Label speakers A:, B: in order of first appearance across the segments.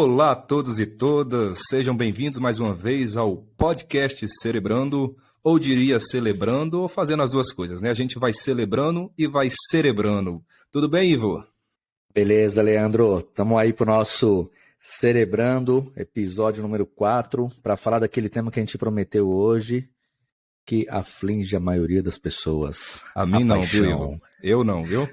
A: Olá a todos e todas, sejam bem-vindos mais uma vez ao podcast Cerebrando, ou diria celebrando, ou fazendo as duas coisas, né? A gente vai celebrando e vai cerebrando. Tudo bem, Ivo?
B: Beleza, Leandro. Estamos aí para o nosso Cerebrando, episódio número 4, para falar daquele tema que a gente prometeu hoje, que aflige a maioria das pessoas.
A: A mim não, viu, Ivo? Eu não, viu?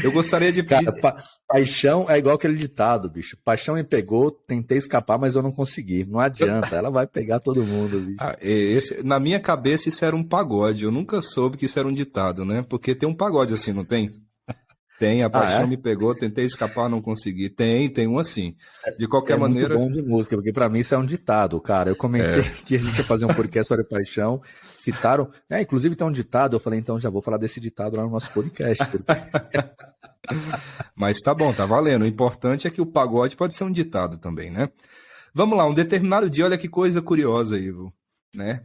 A: Eu gostaria de pedir...
B: Cara, paixão é igual aquele ditado, bicho. Paixão me pegou, tentei escapar, mas eu não consegui. Não adianta, ela vai pegar todo mundo, bicho.
A: Na minha cabeça isso era um pagode. Eu nunca soube que isso era um ditado, né? Porque tem um pagode assim, não tem? Tem, a paixão me pegou, tentei escapar, não consegui. Tem um assim. De qualquer maneira...
B: É muito bom de música, porque pra mim isso é um ditado, cara. Eu comentei que a gente ia fazer um podcast sobre paixão, citaram... inclusive tem um ditado, eu falei, então já vou falar desse ditado lá no nosso podcast. Porque...
A: Mas tá bom, tá valendo. O importante é que o pagode pode ser um ditado também, né? Vamos lá, um determinado dia, olha que coisa curiosa, Ivo, né?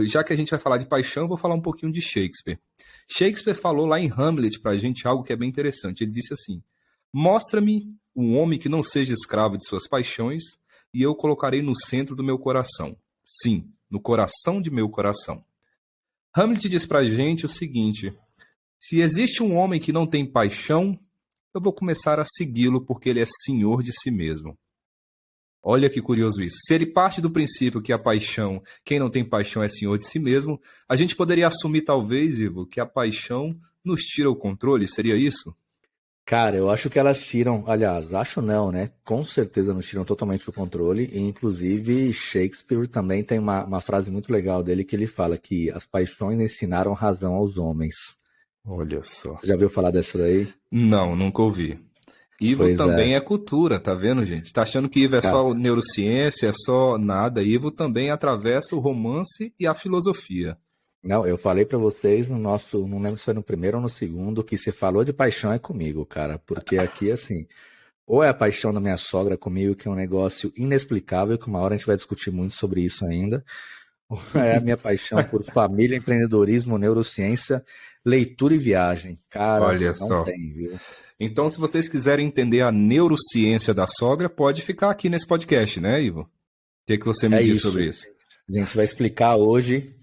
A: Já que a gente vai falar de paixão, eu vou falar um pouquinho de Shakespeare. Shakespeare falou lá em Hamlet pra gente algo que é bem interessante. Ele disse assim: mostra-me um homem que não seja escravo de suas paixões e eu colocarei no centro do meu coração. Sim, no coração de meu coração. Hamlet diz pra gente o seguinte: se existe um homem que não tem paixão, eu vou começar a segui-lo porque ele é senhor de si mesmo. Olha que curioso isso. Se ele parte do princípio que a paixão, quem não tem paixão é senhor de si mesmo, a gente poderia assumir talvez, Ivo, que a paixão nos tira o controle, seria isso?
B: Cara, eu acho que elas tiram, aliás, acho não, né? Com certeza nos tiram totalmente o controle, e inclusive Shakespeare também tem uma frase muito legal dele que ele fala que as paixões ensinaram razão aos homens.
A: Olha só.
B: Você já ouviu falar dessa daí?
A: Não, nunca ouvi. Ivo também é cultura, tá vendo, gente? Tá achando que Ivo é só neurociência, é só nada. Ivo também atravessa o romance e a filosofia.
B: Não, eu falei pra vocês no nosso, não lembro se foi no primeiro ou no segundo, que se falou de paixão é comigo, cara. Porque aqui, assim, ou é a paixão da minha sogra comigo, que é um negócio inexplicável, que uma hora a gente vai discutir muito sobre isso ainda, ou é a minha paixão por família, empreendedorismo, neurociência, leitura e viagem. Cara,
A: olha
B: não
A: só.
B: tem, viu?
A: Então, se vocês quiserem entender a neurociência da sogra, pode ficar aqui nesse podcast, né, Ivo? O que você me diz sobre isso?
B: A gente vai explicar hoje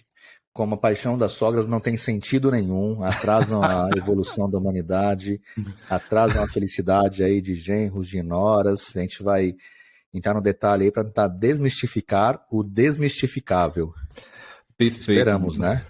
B: como a paixão das sogras não tem sentido nenhum, atrasam a evolução da humanidade, atrasam a felicidade aí de genros, de noras. A gente vai entrar no detalhe aí para tentar desmistificar o desmistificável.
A: Perfeito.
B: Esperamos, né?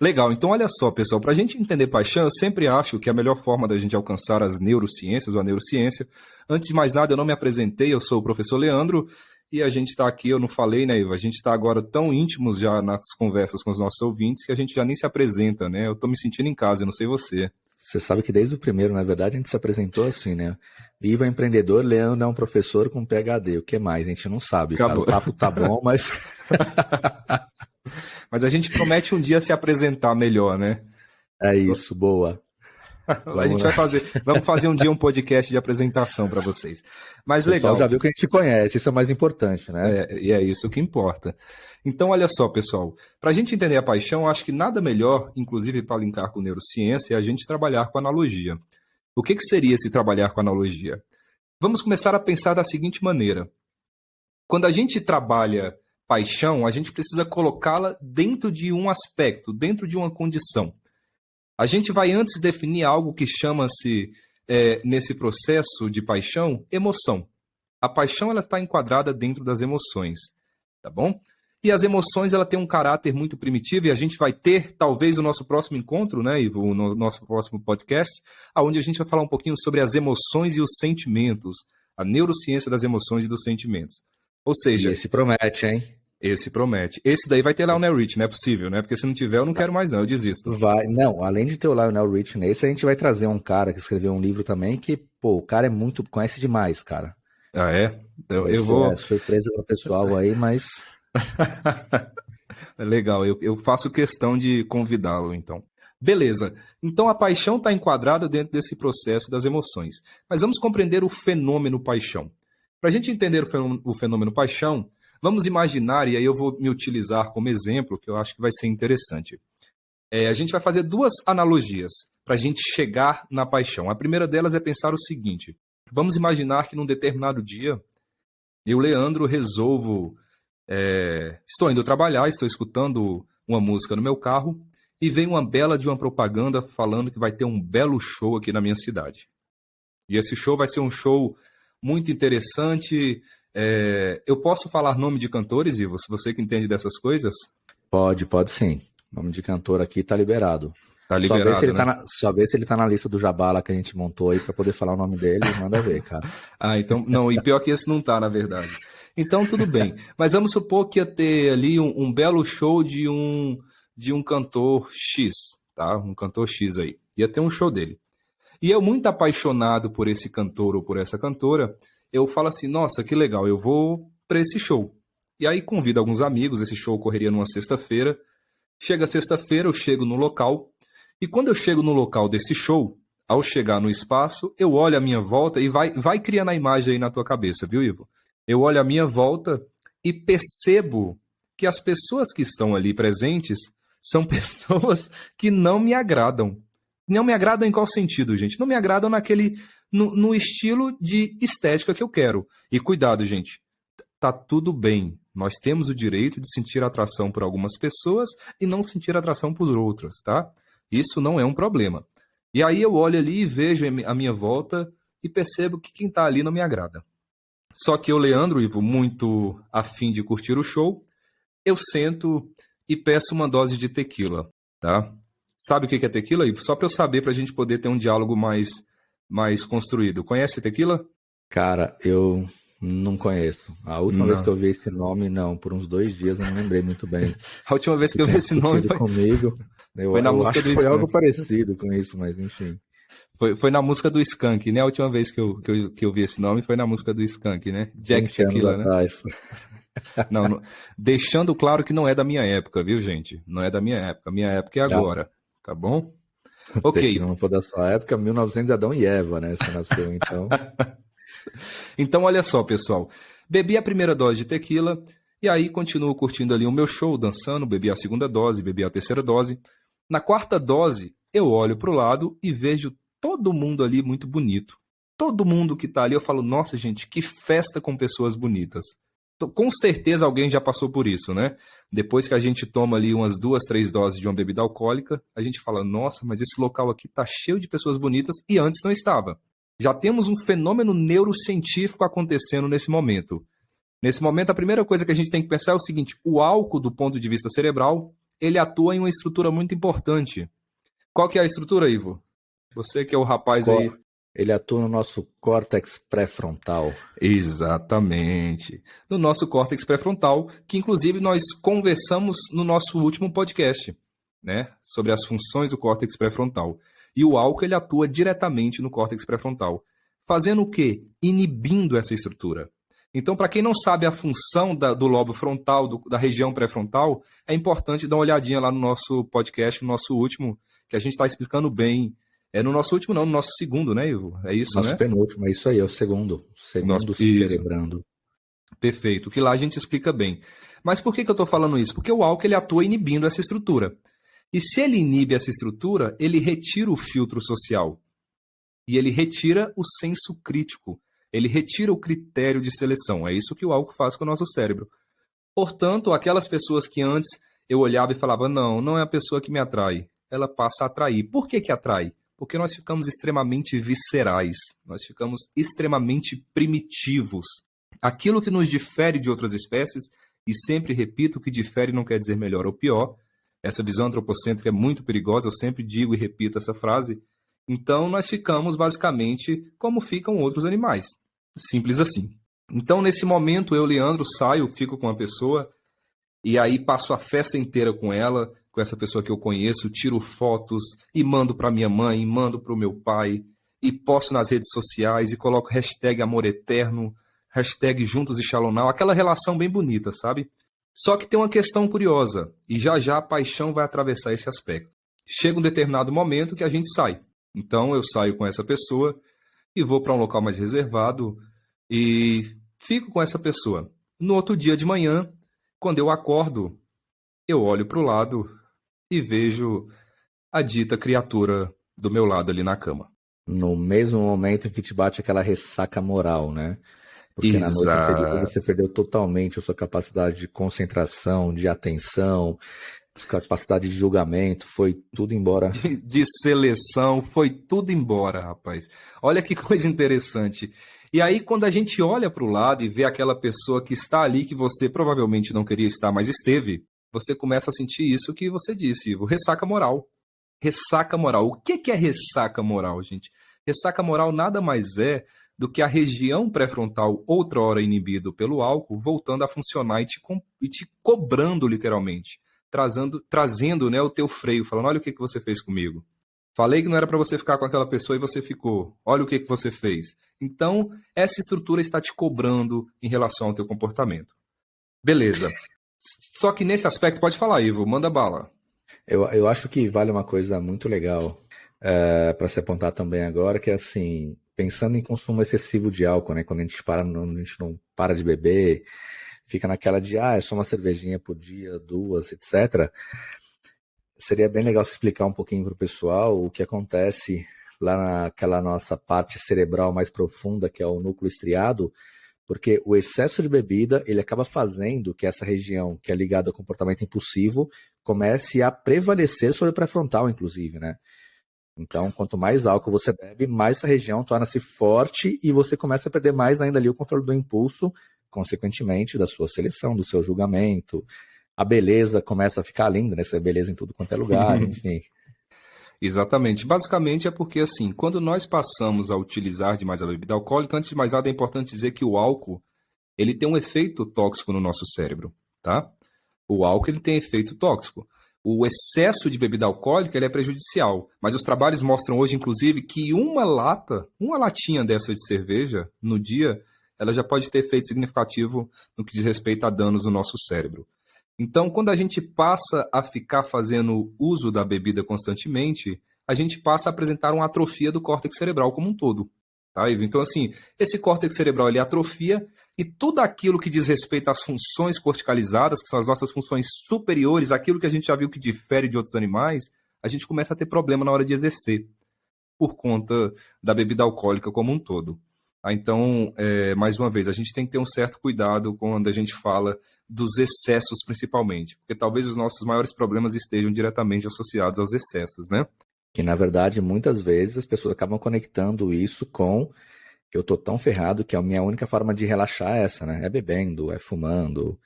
A: Legal, então olha só, pessoal, para a gente entender paixão, eu sempre acho que a melhor forma da gente alcançar as neurociências ou a neurociência, antes de mais nada, eu não me apresentei, eu sou o professor Leandro, e a gente está aqui, eu não falei, né, Ivo? A gente está agora tão íntimos já nas conversas com os nossos ouvintes que a gente já nem se apresenta, né? Eu estou me sentindo em casa, eu não sei você.
B: Você sabe que desde o primeiro, na verdade, a gente se apresentou assim, né? Ivo é empreendedor, Leandro é um professor com PhD. O que mais? A gente não sabe,
A: Acabou.
B: Cara. O papo tá bom, mas...
A: Mas a gente promete um dia se apresentar melhor, né?
B: É isso, boa.
A: Vamos fazer um dia um podcast de apresentação para vocês. Mas
B: legal.
A: O pessoal
B: já viu que a gente conhece, isso é o mais importante, né?
A: E é isso que importa. Então, olha só, pessoal, para a gente entender a paixão, acho que nada melhor, inclusive para linkar com neurociência, é a gente trabalhar com analogia. O que seria esse trabalhar com analogia? Vamos começar a pensar da seguinte maneira. Quando a gente trabalha paixão, a gente precisa colocá-la dentro de um aspecto, dentro de uma condição. A gente vai antes definir algo que chama-se, nesse processo de paixão, emoção. A paixão ela está enquadrada dentro das emoções, tá bom? E as emoções ela tem um caráter muito primitivo e a gente vai ter, talvez, o nosso próximo encontro, né, Ivo, no nosso próximo podcast, onde a gente vai falar um pouquinho sobre as emoções e os sentimentos, a neurociência das emoções e dos sentimentos. Ou seja...
B: E esse promete, hein?
A: Esse promete. Esse daí vai ter Lionel Rich, não é possível, né? Porque se não tiver, eu não quero mais não, eu desisto.
B: Vai. Não, além de ter o Lionel Rich nesse, a gente vai trazer um cara que escreveu um livro também que, pô, o cara conhece demais, cara.
A: Ah, é? Então, eu vou...
B: É surpresa pro pessoal aí, mas...
A: Legal, eu faço questão de convidá-lo, então. Beleza. Então a paixão está enquadrada dentro desse processo das emoções. Mas vamos compreender o fenômeno paixão. Para a gente entender o fenômeno paixão, vamos imaginar, e aí eu vou me utilizar como exemplo, que eu acho que vai ser interessante. A gente vai fazer duas analogias. para a gente chegar na paixão. A primeira delas é pensar o seguinte: vamos imaginar que num determinado dia, eu, Leandro, resolvo... estou indo trabalhar, estou escutando uma música no meu carro e vem uma bela de uma propaganda falando que vai ter um belo show aqui na minha cidade. E esse show vai ser um show muito interessante. Eu posso falar nome de cantores, Ivo? Se você que entende dessas coisas?
B: Pode sim. Nome de cantor aqui tá liberado.
A: Tá liberado,
B: só ver se ele tá na lista do Jabala que a gente montou aí para poder falar o nome dele e manda ver, cara.
A: Então, não, e pior que esse não tá, na verdade. Então, tudo bem. Mas vamos supor que ia ter ali um belo show de um cantor X, tá? Um cantor X aí. Ia ter um show dele. E eu, muito apaixonado por esse cantor ou por essa cantora, eu falo assim, nossa, que legal, eu vou para esse show. E aí convido alguns amigos, esse show ocorreria numa sexta-feira. Chega sexta-feira, eu chego no local, e quando eu chego no local desse show, ao chegar no espaço, eu olho à minha volta e vai criando a imagem aí na tua cabeça, viu, Ivo? Eu olho à minha volta e percebo que as pessoas que estão ali presentes são pessoas que não me agradam. Não me agradam em qual sentido, gente? Não me agradam no estilo de estética que eu quero. E cuidado, gente, tá tudo bem. Nós temos o direito de sentir atração por algumas pessoas e não sentir atração por outras, tá? Isso não é um problema. E aí eu olho ali e vejo a minha volta e percebo que quem tá ali não me agrada. Só que eu, Leandro, Ivo, muito afim de curtir o show, eu sento e peço uma dose de tequila, tá? Sabe o que é tequila, Ivo? Só para eu saber, para a gente poder ter um diálogo mais construído. Conhece tequila?
B: Cara, eu não conheço. A última vez que eu vi esse nome, não. Por uns 2 dias eu não lembrei muito bem.
A: A última vez que eu vi esse nome
B: foi comigo.
A: Foi na música do
B: Skank. Foi algo parecido com isso, mas enfim.
A: Foi na música do Skank, né? A última vez que eu vi esse nome foi na música do Skank, né?
B: Jack Tequila, né?
A: Não, deixando claro que não é da minha época, viu, gente? Não é da minha época. A minha época é agora, tá bom? Ok.
B: Se não for da sua época, 1900 Adão e Eva, né? Você nasceu, então.
A: Então, olha só, pessoal. Bebi a primeira dose de tequila e aí continuo curtindo ali o meu show, dançando. Bebi a segunda dose, bebi a terceira dose. Na quarta dose, eu olho para o lado e vejo todo mundo ali muito bonito. Todo mundo que tá ali, eu falo, nossa, gente, que festa com pessoas bonitas. Com certeza alguém já passou por isso, né? Depois que a gente toma ali umas 2, 3 doses de uma bebida alcoólica, a gente fala, nossa, mas esse local aqui tá cheio de pessoas bonitas e antes não estava. Já temos um fenômeno neurocientífico acontecendo nesse momento. Nesse momento, a primeira coisa que a gente tem que pensar é o seguinte, o álcool, do ponto de vista cerebral, ele atua em uma estrutura muito importante. Qual que é a estrutura, Ivo? Você que é o rapaz aí...
B: Ele atua no nosso córtex pré-frontal.
A: Exatamente. No nosso córtex pré-frontal, que inclusive nós conversamos no nosso último podcast, né? Sobre as funções do córtex pré-frontal. E o álcool, ele atua diretamente no córtex pré-frontal. Fazendo o quê? Inibindo essa estrutura. Então, para quem não sabe a função do lobo frontal, da região pré-frontal, é importante dar uma olhadinha lá no nosso podcast, no nosso último, que a gente está explicando bem. No nosso último não, no nosso segundo, né, Ivo? É isso,
B: nosso
A: né?
B: Penúltimo, é isso aí, é o segundo. Segundo Cerebrando.
A: Perfeito, que lá a gente explica bem. Mas por que eu estou falando isso? Porque o álcool ele atua inibindo essa estrutura. E se ele inibe essa estrutura, ele retira o filtro social. E ele retira o senso crítico. Ele retira o critério de seleção. É isso que o álcool faz com o nosso cérebro. Portanto, aquelas pessoas que antes eu olhava e falava, não é a pessoa que me atrai. Ela passa a atrair. Por que atrai? Porque nós ficamos extremamente viscerais, nós ficamos extremamente primitivos. Aquilo que nos difere de outras espécies, e sempre repito, que difere não quer dizer melhor ou pior, essa visão antropocêntrica é muito perigosa, eu sempre digo e repito essa frase, então nós ficamos basicamente como ficam outros animais, simples assim. Então nesse momento eu, Leandro, saio, fico com a pessoa, e aí passo a festa inteira com ela, com essa pessoa que eu conheço, tiro fotos e mando para minha mãe, mando para o meu pai, e posto nas redes sociais e coloco hashtag amor eterno, hashtag juntos e Shalom, aquela relação bem bonita, sabe? Só que tem uma questão curiosa, e já já a paixão vai atravessar esse aspecto. Chega um determinado momento que a gente sai. Então eu saio com essa pessoa e vou para um local mais reservado e fico com essa pessoa. No outro dia de manhã, quando eu acordo, eu olho para o lado e vejo a dita criatura do meu lado ali na cama.
B: No mesmo momento em que te bate aquela ressaca moral, né? Porque na noite anterior
A: Exato.
B: você perdeu totalmente a sua capacidade de concentração, de atenção, capacidade de julgamento, foi tudo embora.
A: De seleção, foi tudo embora, rapaz. Olha que coisa interessante. E aí, quando a gente olha para o lado e vê aquela pessoa que está ali, que você provavelmente não queria estar, mas esteve, você começa a sentir isso que você disse, Ivo, ressaca moral. Ressaca moral. O que é ressaca moral, gente? Ressaca moral nada mais é do que a região pré-frontal, outrora inibido pelo álcool, voltando a funcionar e te cobrando literalmente, trazendo, né, o teu freio, falando, olha o que você fez comigo. Falei que não era para você ficar com aquela pessoa e você ficou. Olha o que você fez. Então, essa estrutura está te cobrando em relação ao teu comportamento. Beleza. Só que nesse aspecto, pode falar, Ivo, manda bala.
B: Eu acho que vale uma coisa muito legal para se apontar também agora, que é assim, pensando em consumo excessivo de álcool, né? Quando a gente não para de beber, fica naquela de, é só uma cervejinha por dia, 2, etc. Seria bem legal se explicar um pouquinho para o pessoal o que acontece lá naquela nossa parte cerebral mais profunda, que é o núcleo estriado, porque o excesso de bebida, ele acaba fazendo que essa região que é ligada ao comportamento impulsivo comece a prevalecer sobre o pré-frontal, inclusive, né? Então, quanto mais álcool você bebe, mais essa região torna-se forte e você começa a perder mais ainda ali o controle do impulso, consequentemente da sua seleção, do seu julgamento. A beleza começa a ficar linda, né? Você vê beleza em tudo quanto é lugar, enfim.
A: Exatamente. Basicamente é porque, assim, quando nós passamos a utilizar demais a bebida alcoólica, antes de mais nada é importante dizer que o álcool, ele tem um efeito tóxico no nosso cérebro, tá? O álcool, ele tem efeito tóxico. O excesso de bebida alcoólica, ele é prejudicial. Mas os trabalhos mostram hoje, inclusive, que uma latinha dessa de cerveja, no dia, ela já pode ter efeito significativo no que diz respeito a danos no nosso cérebro. Então, quando a gente passa a ficar fazendo uso da bebida constantemente, a gente passa a apresentar uma atrofia do córtex cerebral como um todo. Tá, Ivo? Então, assim, esse córtex cerebral ele atrofia e tudo aquilo que diz respeito às funções corticalizadas, que são as nossas funções superiores, aquilo que a gente já viu que difere de outros animais, a gente começa a ter problema na hora de exercer, por conta da bebida alcoólica como um todo. Então, mais uma vez, a gente tem que ter um certo cuidado quando a gente fala dos excessos, principalmente, porque talvez os nossos maiores problemas estejam diretamente associados aos excessos, né?
B: Que, na verdade, muitas vezes as pessoas acabam conectando isso com eu tô tão ferrado que a minha única forma de relaxar é essa, né? É bebendo, é fumando,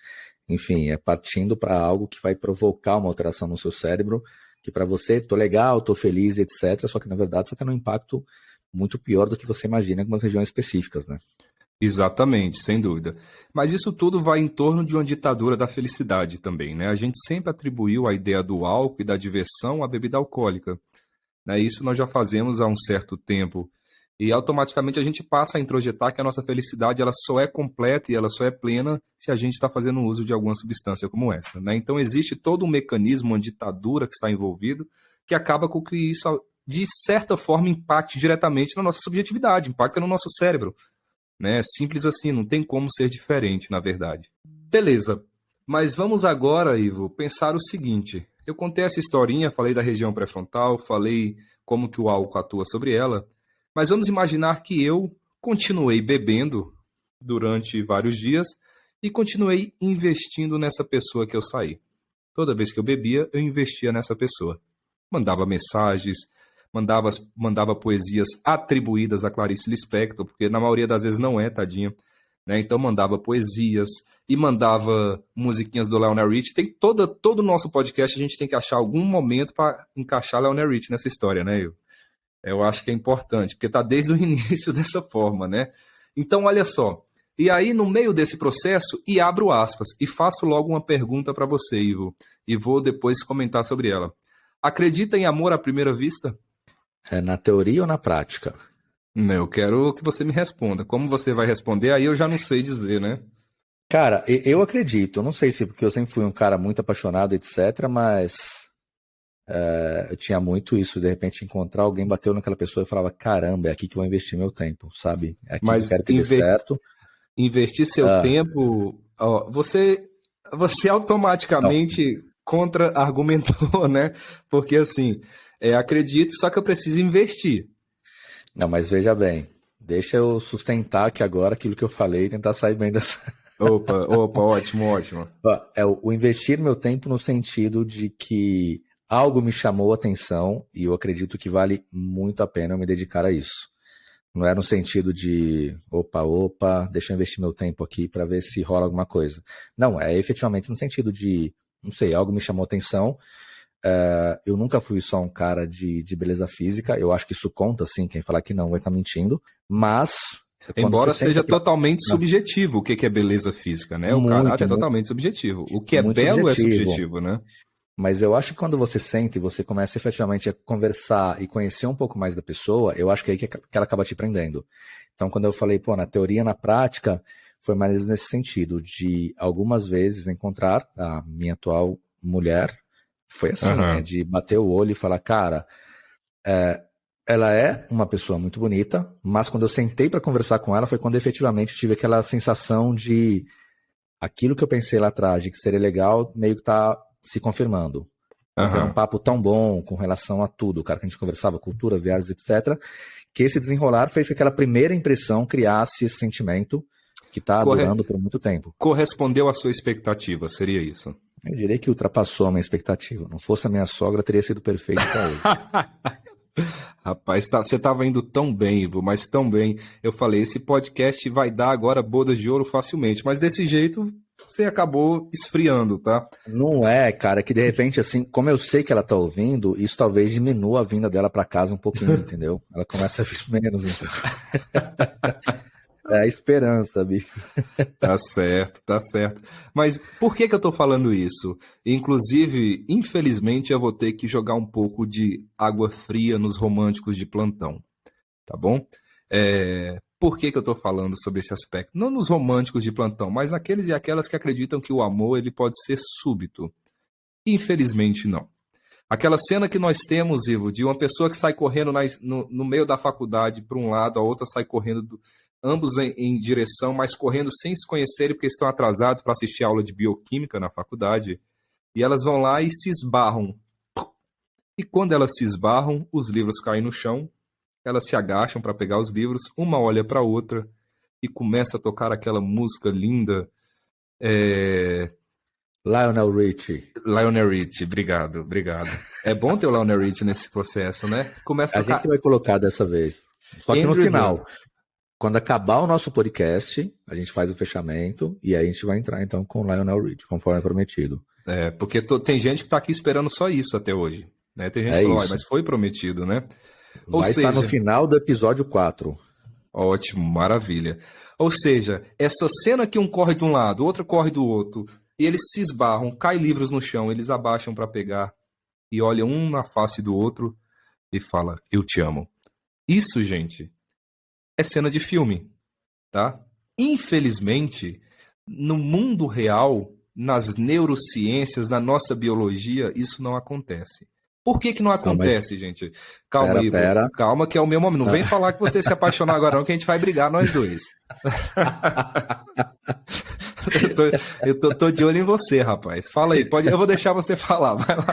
B: enfim, é partindo para algo que vai provocar uma alteração no seu cérebro, que para você, tô legal, tô feliz, etc. Só que, na verdade, você tem um impacto muito pior do que você imagina em algumas regiões específicas, né?
A: Exatamente, sem dúvida. Mas isso tudo vai em torno de uma ditadura da felicidade também, né? A gente sempre atribuiu a ideia do álcool e da diversão à bebida alcoólica, né? Isso nós já fazemos há um certo tempo. E automaticamente a gente passa a introjetar que a nossa felicidade ela só é completa e ela só é plena se a gente está fazendo uso de alguma substância como essa, né? Então existe todo um mecanismo, uma ditadura que está envolvido, que acaba com que isso, de certa forma, impacte diretamente na nossa subjetividade, impacta no nosso cérebro, né? Simples assim, não tem como ser diferente, na verdade. Beleza, mas vamos agora, Ivo, pensar o seguinte. Eu contei essa historinha, falei da região pré-frontal, falei como que o álcool atua sobre ela, mas vamos imaginar que eu continuei bebendo durante vários dias e continuei investindo nessa pessoa que eu saí. Toda vez que eu bebia, eu investia nessa pessoa. Mandava mensagens, mandava poesias atribuídas a Clarice Lispector, porque na maioria das vezes não é, tadinha. Né? Então mandava poesias e mandava musiquinhas do Lionel Richie. Tem todo o nosso podcast, a gente tem que achar algum momento para encaixar Lionel Richie nessa história, né, eu acho que é importante, porque está desde o início dessa forma, né? Então, olha só. E aí, no meio desse processo, e abro aspas, e faço logo uma pergunta para você, Ivo, e vou depois comentar sobre ela. Acredita em amor à primeira vista?
B: É na teoria ou na prática?
A: Eu quero que você me responda. Como você vai responder, aí eu já não sei dizer, né?
B: Cara, eu acredito. Não sei se porque eu sempre fui um cara muito apaixonado, etc., mas eu tinha muito isso, de repente encontrar alguém, bateu naquela pessoa e falava, caramba, é aqui que eu vou investir meu tempo, sabe? É aqui que eu
A: Mas
B: quero que dê certo.
A: investir seu tempo, ó, você
B: Não,
A: automaticamente contra-argumentou, né? Porque assim, Acredito, só que eu preciso investir.
B: Não, mas veja bem, deixa eu sustentar aqui agora aquilo que eu falei e tentar sair bem dessa.
A: Opa, ótimo, ótimo.
B: É o investir meu tempo no sentido de que algo me chamou a atenção e eu acredito que vale muito a pena eu me dedicar a isso. Não é no sentido de, opa, deixa eu investir meu tempo aqui para ver se rola alguma coisa. Não, é efetivamente no sentido de, não sei, algo me chamou a atenção. Eu nunca fui só um cara de beleza física, eu acho que isso conta, sim, quem falar que não vai estar mentindo, mas...
A: Embora seja totalmente subjetivo o que é beleza física, né? O caráter é totalmente subjetivo. O que é belo é subjetivo, né?
B: Mas eu acho que quando você senta e você começa efetivamente a conversar e conhecer um pouco mais da pessoa, eu acho que é aí que ela acaba te prendendo. Então, quando eu falei, na teoria, na prática, foi mais nesse sentido, de algumas vezes encontrar a minha atual mulher, foi assim, né? De bater o olho e falar, cara, ela é uma pessoa muito bonita, mas quando eu sentei para conversar com ela foi quando efetivamente tive aquela sensação de aquilo que eu pensei lá atrás, de que seria legal, meio que tá se confirmando. Era um papo tão bom com relação a tudo, cara, que a gente conversava, cultura, viagens, etc., que esse desenrolar fez que aquela primeira impressão criasse esse sentimento que está durando por muito tempo.
A: Correspondeu à sua expectativa, seria isso?
B: Eu diria que ultrapassou a minha expectativa. Não fosse a minha sogra, teria sido perfeito para ele.
A: Rapaz, você estava indo tão bem, Ivo, mas tão bem. Eu falei, esse podcast vai dar agora bodas de ouro facilmente, mas desse jeito você acabou esfriando, tá?
B: Não é, cara, que de repente, assim, como eu sei que ela tá ouvindo, isso talvez diminua a vinda dela para casa um pouquinho, entendeu? Ela começa a vir menos, então. É a esperança, bicho.
A: Tá certo, tá certo. Mas por que eu tô falando isso? Inclusive, infelizmente, eu vou ter que jogar um pouco de água fria nos românticos de plantão, tá bom? Por que eu tô falando sobre esse aspecto? Não nos românticos de plantão, mas naqueles e aquelas que acreditam que o amor ele pode ser súbito. Infelizmente, não. Aquela cena que nós temos, Ivo, de uma pessoa que sai correndo no meio da faculdade para um lado, a outra sai correndo... ambos em direção, mas correndo sem se conhecerem porque estão atrasados para assistir a aula de bioquímica na faculdade. E elas vão lá e se esbarram. E quando elas se esbarram, os livros caem no chão, elas se agacham para pegar os livros, uma olha para a outra e começa a tocar aquela música linda.
B: Lionel Richie.
A: Lionel Richie, obrigado. É bom ter o Lionel Richie nesse processo, né? Começa a tocar...
B: gente vai colocar dessa vez. Só que no final... Quando acabar o nosso podcast, a gente faz o fechamento e aí a gente vai entrar então com o Lionel Richie, conforme prometido.
A: Porque tem gente que está aqui esperando só isso até hoje. Né? Tem gente que falou, mas foi prometido, né?
B: Vai estar no final do episódio 4.
A: Ótimo, maravilha. Ou seja, essa cena que um corre de um lado, o outro corre do outro, e eles se esbarram, caem livros no chão, eles abaixam para pegar e olham um na face do outro e fala, eu te amo. Isso, gente... é cena de filme, tá? Infelizmente, no mundo real, nas neurociências, na nossa biologia, isso não acontece. Por que não acontece, gente? Calma aí, Ivo. Calma que é o meu momento. Não vem falar que você se apaixonou agora não, que a gente vai brigar nós dois. eu tô de olho em você, rapaz. Fala aí, eu vou deixar você falar. Vai lá,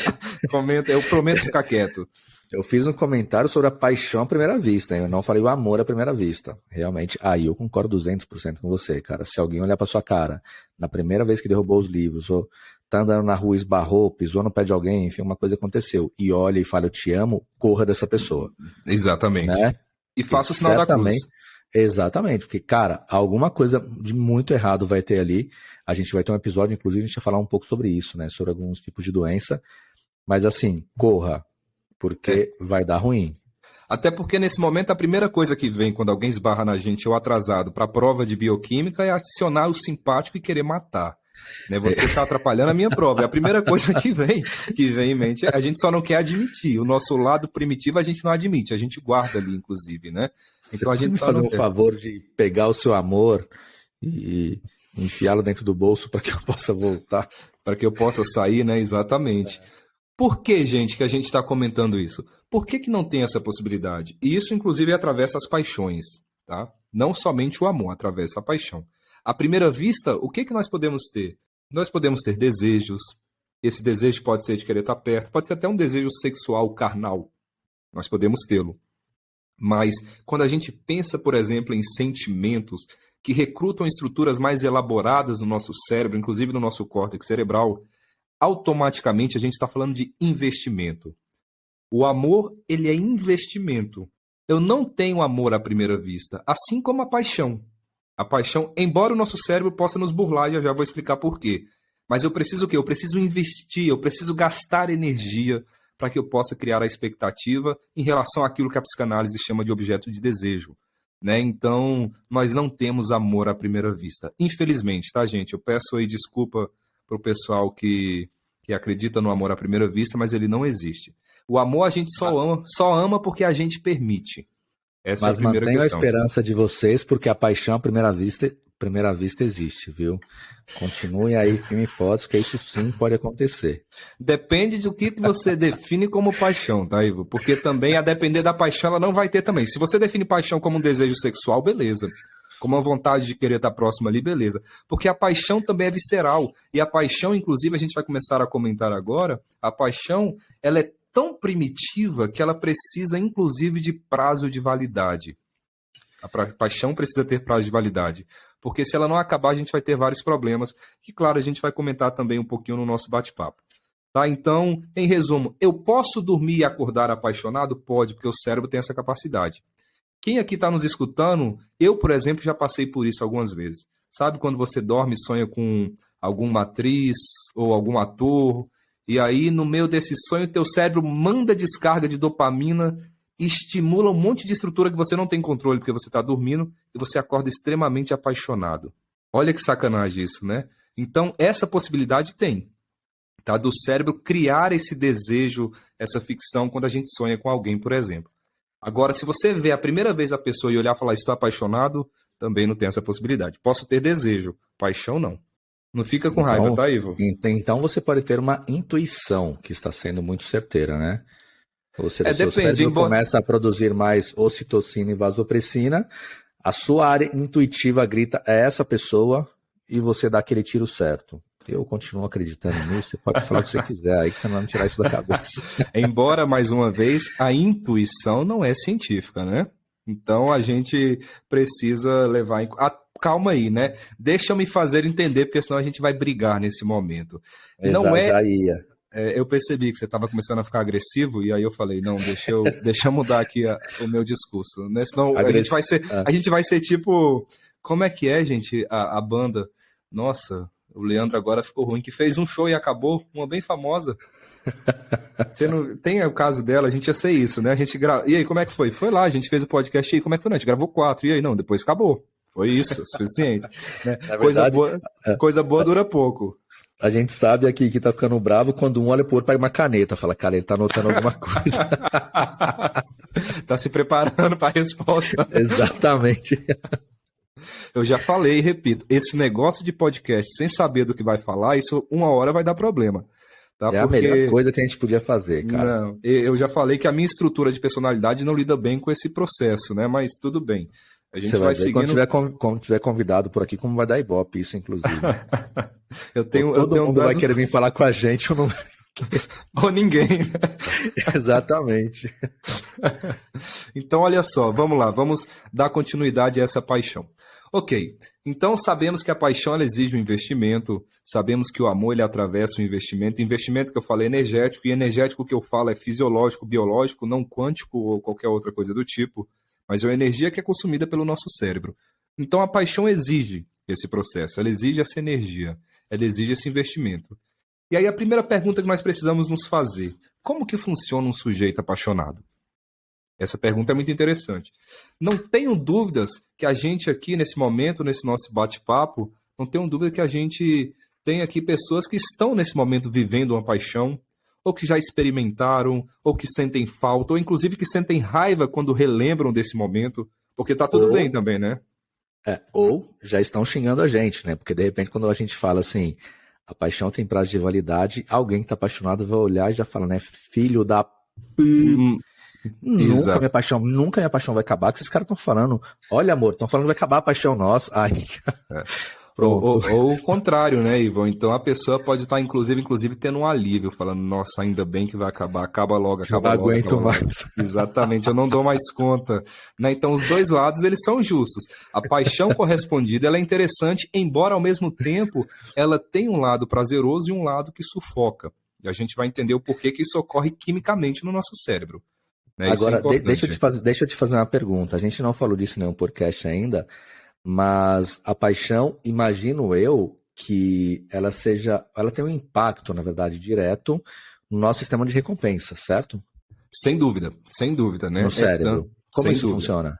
A: comenta, eu prometo ficar quieto.
B: Eu fiz um comentário sobre a paixão à primeira vista, hein? Eu não falei o amor à primeira vista. Realmente, aí eu concordo 200% com você, cara. Se alguém olhar pra sua cara, na primeira vez que derrubou os livros, ou tá andando na rua, esbarrou, pisou no pé de alguém, enfim, uma coisa aconteceu, e olha e fala, eu te amo, corra dessa pessoa.
A: Exatamente.
B: Né?
A: E faça o sinal da cruz.
B: Exatamente, porque, cara, alguma coisa de muito errado vai ter ali. A gente vai ter um episódio, inclusive, a gente vai falar um pouco sobre isso, né? Sobre alguns tipos de doença. Mas assim, corra. Porque vai dar ruim.
A: Até porque nesse momento a primeira coisa que vem quando alguém esbarra na gente ou atrasado para a prova de bioquímica é adicionar o simpático e querer matar. Né? Você está atrapalhando a minha prova. É a primeira coisa que vem em mente. A gente só não quer admitir. O nosso lado primitivo a gente não admite. A gente guarda ali, inclusive, né? Então a gente
B: só fazer um favor de pegar o seu amor e enfiá-lo dentro do bolso para que eu possa voltar.
A: Para que eu possa sair, né? Exatamente. Por que, gente, que a gente está comentando isso? Por que não tem essa possibilidade? E isso, inclusive, atravessa as paixões, tá? Não somente o amor, atravessa a paixão. À primeira vista, o que nós podemos ter? Nós podemos ter desejos. Esse desejo pode ser de querer estar perto, pode ser até um desejo sexual carnal, nós podemos tê-lo. Mas quando a gente pensa, por exemplo, em sentimentos que recrutam estruturas mais elaboradas no nosso cérebro, inclusive no nosso córtex cerebral, automaticamente a gente está falando de investimento. O amor, ele é investimento. Eu não tenho amor à primeira vista, assim como a paixão. A paixão, embora o nosso cérebro possa nos burlar, já vou explicar por quê. Mas eu preciso o quê? Eu preciso investir, eu preciso gastar energia para que eu possa criar a expectativa em relação àquilo que a psicanálise chama de objeto de desejo. Né? Então, nós não temos amor à primeira vista. Infelizmente, tá, gente? Eu peço aí desculpa para o pessoal que acredita no amor à primeira vista, mas ele não existe. O amor a gente só ama porque a gente permite. Essa
B: Mas
A: é a primeira
B: mantenho
A: questão.
B: a esperança de vocês, porque a paixão à primeira vista existe, viu? Continuem aí firme e fortes, que isso sim pode acontecer.
A: Depende do que você define como paixão, tá, Ivo? Porque também, a depender da paixão, ela não vai ter também. Se você define paixão como um desejo sexual, beleza. Como uma vontade de querer estar próximo ali, beleza. Porque a paixão também é visceral. E a paixão, inclusive, a gente vai começar a comentar agora, a paixão, ela é tão primitiva que ela precisa, inclusive, de prazo de validade. A paixão precisa ter prazo de validade. Porque se ela não acabar, a gente vai ter vários problemas, que, claro, a gente vai comentar também um pouquinho no nosso bate-papo. Tá? Então, em resumo, eu posso dormir e acordar apaixonado? Pode, porque o cérebro tem essa capacidade. Quem aqui está nos escutando, eu, por exemplo, já passei por isso algumas vezes. Sabe quando você dorme e sonha com alguma atriz ou algum ator, e aí, no meio desse sonho, teu cérebro manda descarga de dopamina, estimula um monte de estrutura que você não tem controle, porque você está dormindo, e você acorda extremamente apaixonado. Olha que sacanagem isso, né? Então, essa possibilidade tem, tá? Do cérebro criar esse desejo, essa ficção, quando a gente sonha com alguém, por exemplo. Agora, se você vê a primeira vez a pessoa e olhar e falar, estou apaixonado, também não tem essa possibilidade. Posso ter desejo, paixão não. Não fica com raiva, tá, Ivo?
B: Então você pode ter uma intuição que está sendo muito certeira, né? Ou seja, o seu cérebro começa a produzir mais ocitocina e vasopressina, a sua área intuitiva grita, é essa pessoa, e você dá aquele tiro certo. Eu continuo acreditando nisso, você pode falar o que você quiser, aí que você não vai me tirar isso da cabeça.
A: Embora, mais uma vez, a intuição não é científica, né? Então a gente precisa levar em... Calma aí, né? Deixa eu me fazer entender, porque senão a gente vai brigar nesse momento. Não é...
B: Já ia.
A: Eu percebi que você estava começando a ficar agressivo, e aí eu falei, não, deixa eu mudar aqui o meu discurso, né? Senão a gente vai ser tipo... Como é que é, gente, a banda? Nossa, o Leandro agora ficou ruim, que fez um show e acabou, uma bem famosa. Você não tem o caso dela, a gente ia ser isso, né? A gente E aí, como é que foi? Foi lá, a gente fez o podcast, e aí, como é que foi? Não, a gente gravou 4, e aí, não, depois acabou. Foi isso, o suficiente. Né?
B: Verdade,
A: coisa boa dura pouco.
B: A gente sabe aqui que tá ficando bravo quando um olha pro outro, pega uma caneta, fala, cara, ele tá anotando alguma coisa.
A: Tá se preparando para a resposta.
B: Exatamente.
A: Eu já falei e repito, esse negócio de podcast sem saber do que vai falar, isso uma hora vai dar problema. Tá?
B: É porque... a melhor coisa que a gente podia fazer, cara.
A: Não, eu já falei que a minha estrutura de personalidade não lida bem com esse processo, né? Mas tudo bem. A gente vai seguindo...
B: Quando tiver convidado por aqui, como vai dar ibope isso, inclusive.
A: Todo
B: mundo vai querer vir falar com a gente ou não...
A: Ou ninguém.
B: Exatamente.
A: Então, olha só, vamos lá, vamos dar continuidade a essa paixão. Ok, então sabemos que a paixão ela exige um investimento, sabemos que o amor ele atravessa o investimento que eu falei é energético, e energético que eu falo é fisiológico, biológico, não quântico ou qualquer outra coisa do tipo, mas é uma energia que é consumida pelo nosso cérebro. Então a paixão exige esse processo, ela exige essa energia, ela exige esse investimento. E aí a primeira pergunta que nós precisamos nos fazer, como que funciona um sujeito apaixonado? Essa pergunta é muito interessante. Não tenho dúvidas que a gente aqui, nesse momento, nesse nosso bate-papo, não tenho dúvida que a gente tem aqui pessoas que estão, nesse momento, vivendo uma paixão, ou que já experimentaram, ou que sentem falta, ou inclusive que sentem raiva quando relembram desse momento, porque tá tudo bem também, né?
B: Ou já estão xingando a gente, né? Porque, de repente, quando a gente fala assim, a paixão tem prazo de validade, alguém que tá apaixonado vai olhar e já fala, né? Filho da... Nunca minha paixão vai acabar, que esses caras estão falando. Olha, amor, estão falando que vai acabar a paixão nossa. Ai. Pronto.
A: Ou o contrário, né, Ivan? Então a pessoa pode estar, inclusive, tendo um alívio, falando, nossa, ainda bem que vai acabar, acaba logo,
B: Eu não aguento mais.
A: Exatamente, eu não dou mais conta. Né? Então os dois lados, eles são justos. A paixão correspondida, ela é interessante, embora ao mesmo tempo ela tenha um lado prazeroso e um lado que sufoca. E a gente vai entender o porquê que isso ocorre quimicamente no nosso cérebro. Né?
B: Agora,
A: isso é
B: deixa eu te fazer uma pergunta. A gente não falou disso em nenhum podcast ainda, mas a paixão, imagino eu, que ela tem um impacto, na verdade, direto no nosso sistema de recompensa, certo?
A: Sem dúvida, né?
B: No cérebro. Como isso funciona?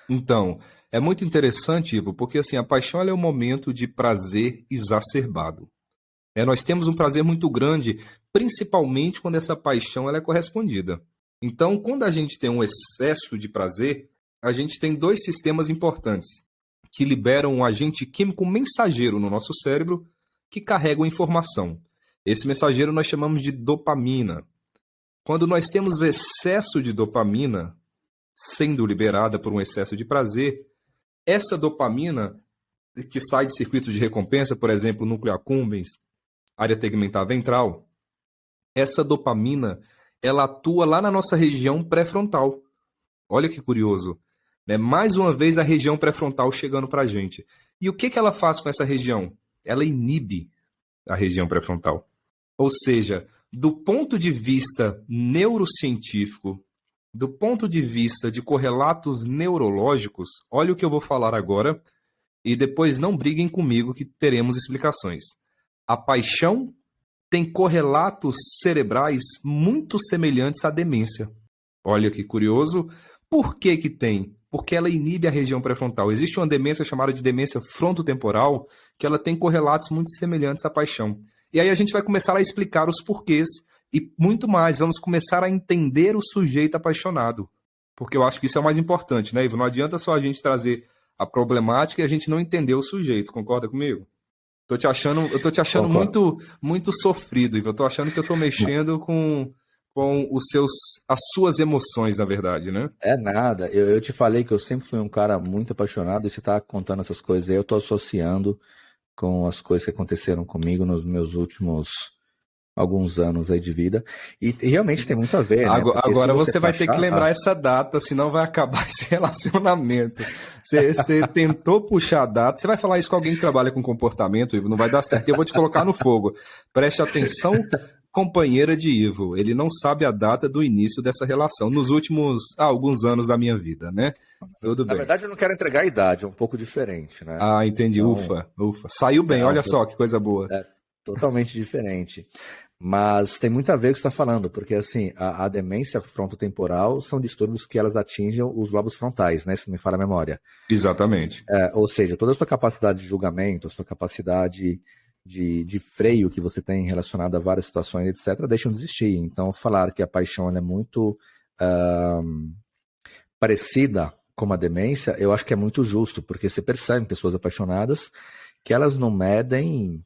A: Então, é muito interessante, Ivo, porque assim, a paixão ela é um momento de prazer exacerbado. Nós temos um prazer muito grande, principalmente quando essa paixão ela é correspondida. Então, quando a gente tem um excesso de prazer, a gente tem dois sistemas importantes que liberam um agente químico mensageiro no nosso cérebro que carrega informação. Esse mensageiro nós chamamos de dopamina. Quando nós temos excesso de dopamina sendo liberada por um excesso de prazer, essa dopamina que sai de circuitos de recompensa, por exemplo, núcleo accumbens, área tegmentar ventral, essa dopamina ela atua lá na nossa região pré-frontal. Olha que curioso. Né? Mais uma vez a região pré-frontal chegando para a gente. E o que ela faz com essa região? Ela inibe a região pré-frontal. Ou seja, do ponto de vista neurocientífico, do ponto de vista de correlatos neurológicos, olha o que eu vou falar agora, e depois não briguem comigo que teremos explicações. A paixão tem correlatos cerebrais muito semelhantes à demência. Olha que curioso. Por que que tem? Porque ela inibe a região pré-frontal. Existe uma demência chamada de demência frontotemporal, que ela tem correlatos muito semelhantes à paixão. E aí a gente vai começar a explicar os porquês e muito mais. Vamos começar a entender o sujeito apaixonado. Porque eu acho que isso é o mais importante, né, Ivo? Não adianta só a gente trazer a problemática e a gente não entender o sujeito. Concorda comigo? Eu tô te achando muito sofrido, Ivo. Eu tô achando que eu tô mexendo com as suas emoções, na verdade, né?
B: É nada. Eu te falei que eu sempre fui um cara muito apaixonado e você tá contando essas coisas aí, eu tô associando com as coisas que aconteceram comigo nos meus últimos alguns anos aí de vida. E realmente tem muito a ver, né?
A: Agora você vai ter que lembrar essa data, senão vai acabar esse relacionamento. Você tentou puxar a data. Você vai falar isso com alguém que trabalha com comportamento, Ivo, não vai dar certo. Eu vou te colocar no fogo. Preste atenção, companheira de Ivo. Ele não sabe a data do início dessa relação, nos últimos alguns anos da minha vida, né? Tudo bem.
B: Na verdade, eu não quero entregar a idade, é um pouco diferente, né?
A: Ah, entendi. Então, ufa. Saiu bem, olha só que coisa boa.
B: É totalmente diferente. Mas tem muito a ver com o que você está falando, porque assim, a demência frontotemporal são distúrbios que elas atingem os lobos frontais, né? Se não me falha a memória.
A: Exatamente.
B: Ou seja, toda a sua capacidade de julgamento, a sua capacidade de freio que você tem relacionado a várias situações, etc., deixam de existir. Então, falar que a paixão é muito parecida com a demência, eu acho que é muito justo, porque você percebe em pessoas apaixonadas que elas não medem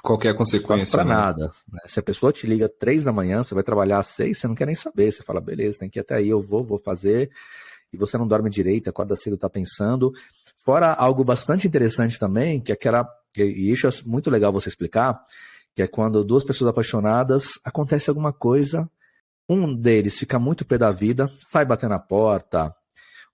A: qualquer consequência
B: para nada. Né? Se a pessoa te liga 3 da manhã, você vai trabalhar às 6, você não quer nem saber. Você fala, beleza, tem que ir até aí, eu vou fazer. E você não dorme direito, acorda cedo, tá pensando. Fora algo bastante interessante também, que é e isso é muito legal você explicar, que é quando duas pessoas apaixonadas, acontece alguma coisa, um deles fica muito pé da vida, sai bater na porta,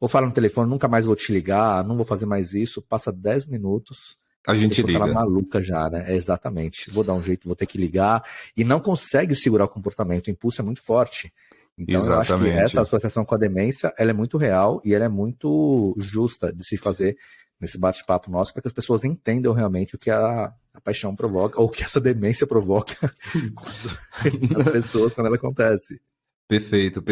B: ou fala no telefone, nunca mais vou te ligar, não vou fazer mais isso, passa 10 minutos,
A: a gente liga.
B: Tá maluca já, né? Exatamente. Vou dar um jeito, vou ter que ligar. E não consegue segurar o comportamento. O impulso é muito forte. Então, exatamente. Eu acho que essa associação com a demência, ela é muito real e ela é muito justa de se fazer nesse bate-papo nosso, para que as pessoas entendam realmente o que a paixão provoca, ou o que essa demência provoca nas pessoas quando ela acontece.
A: Perfeito.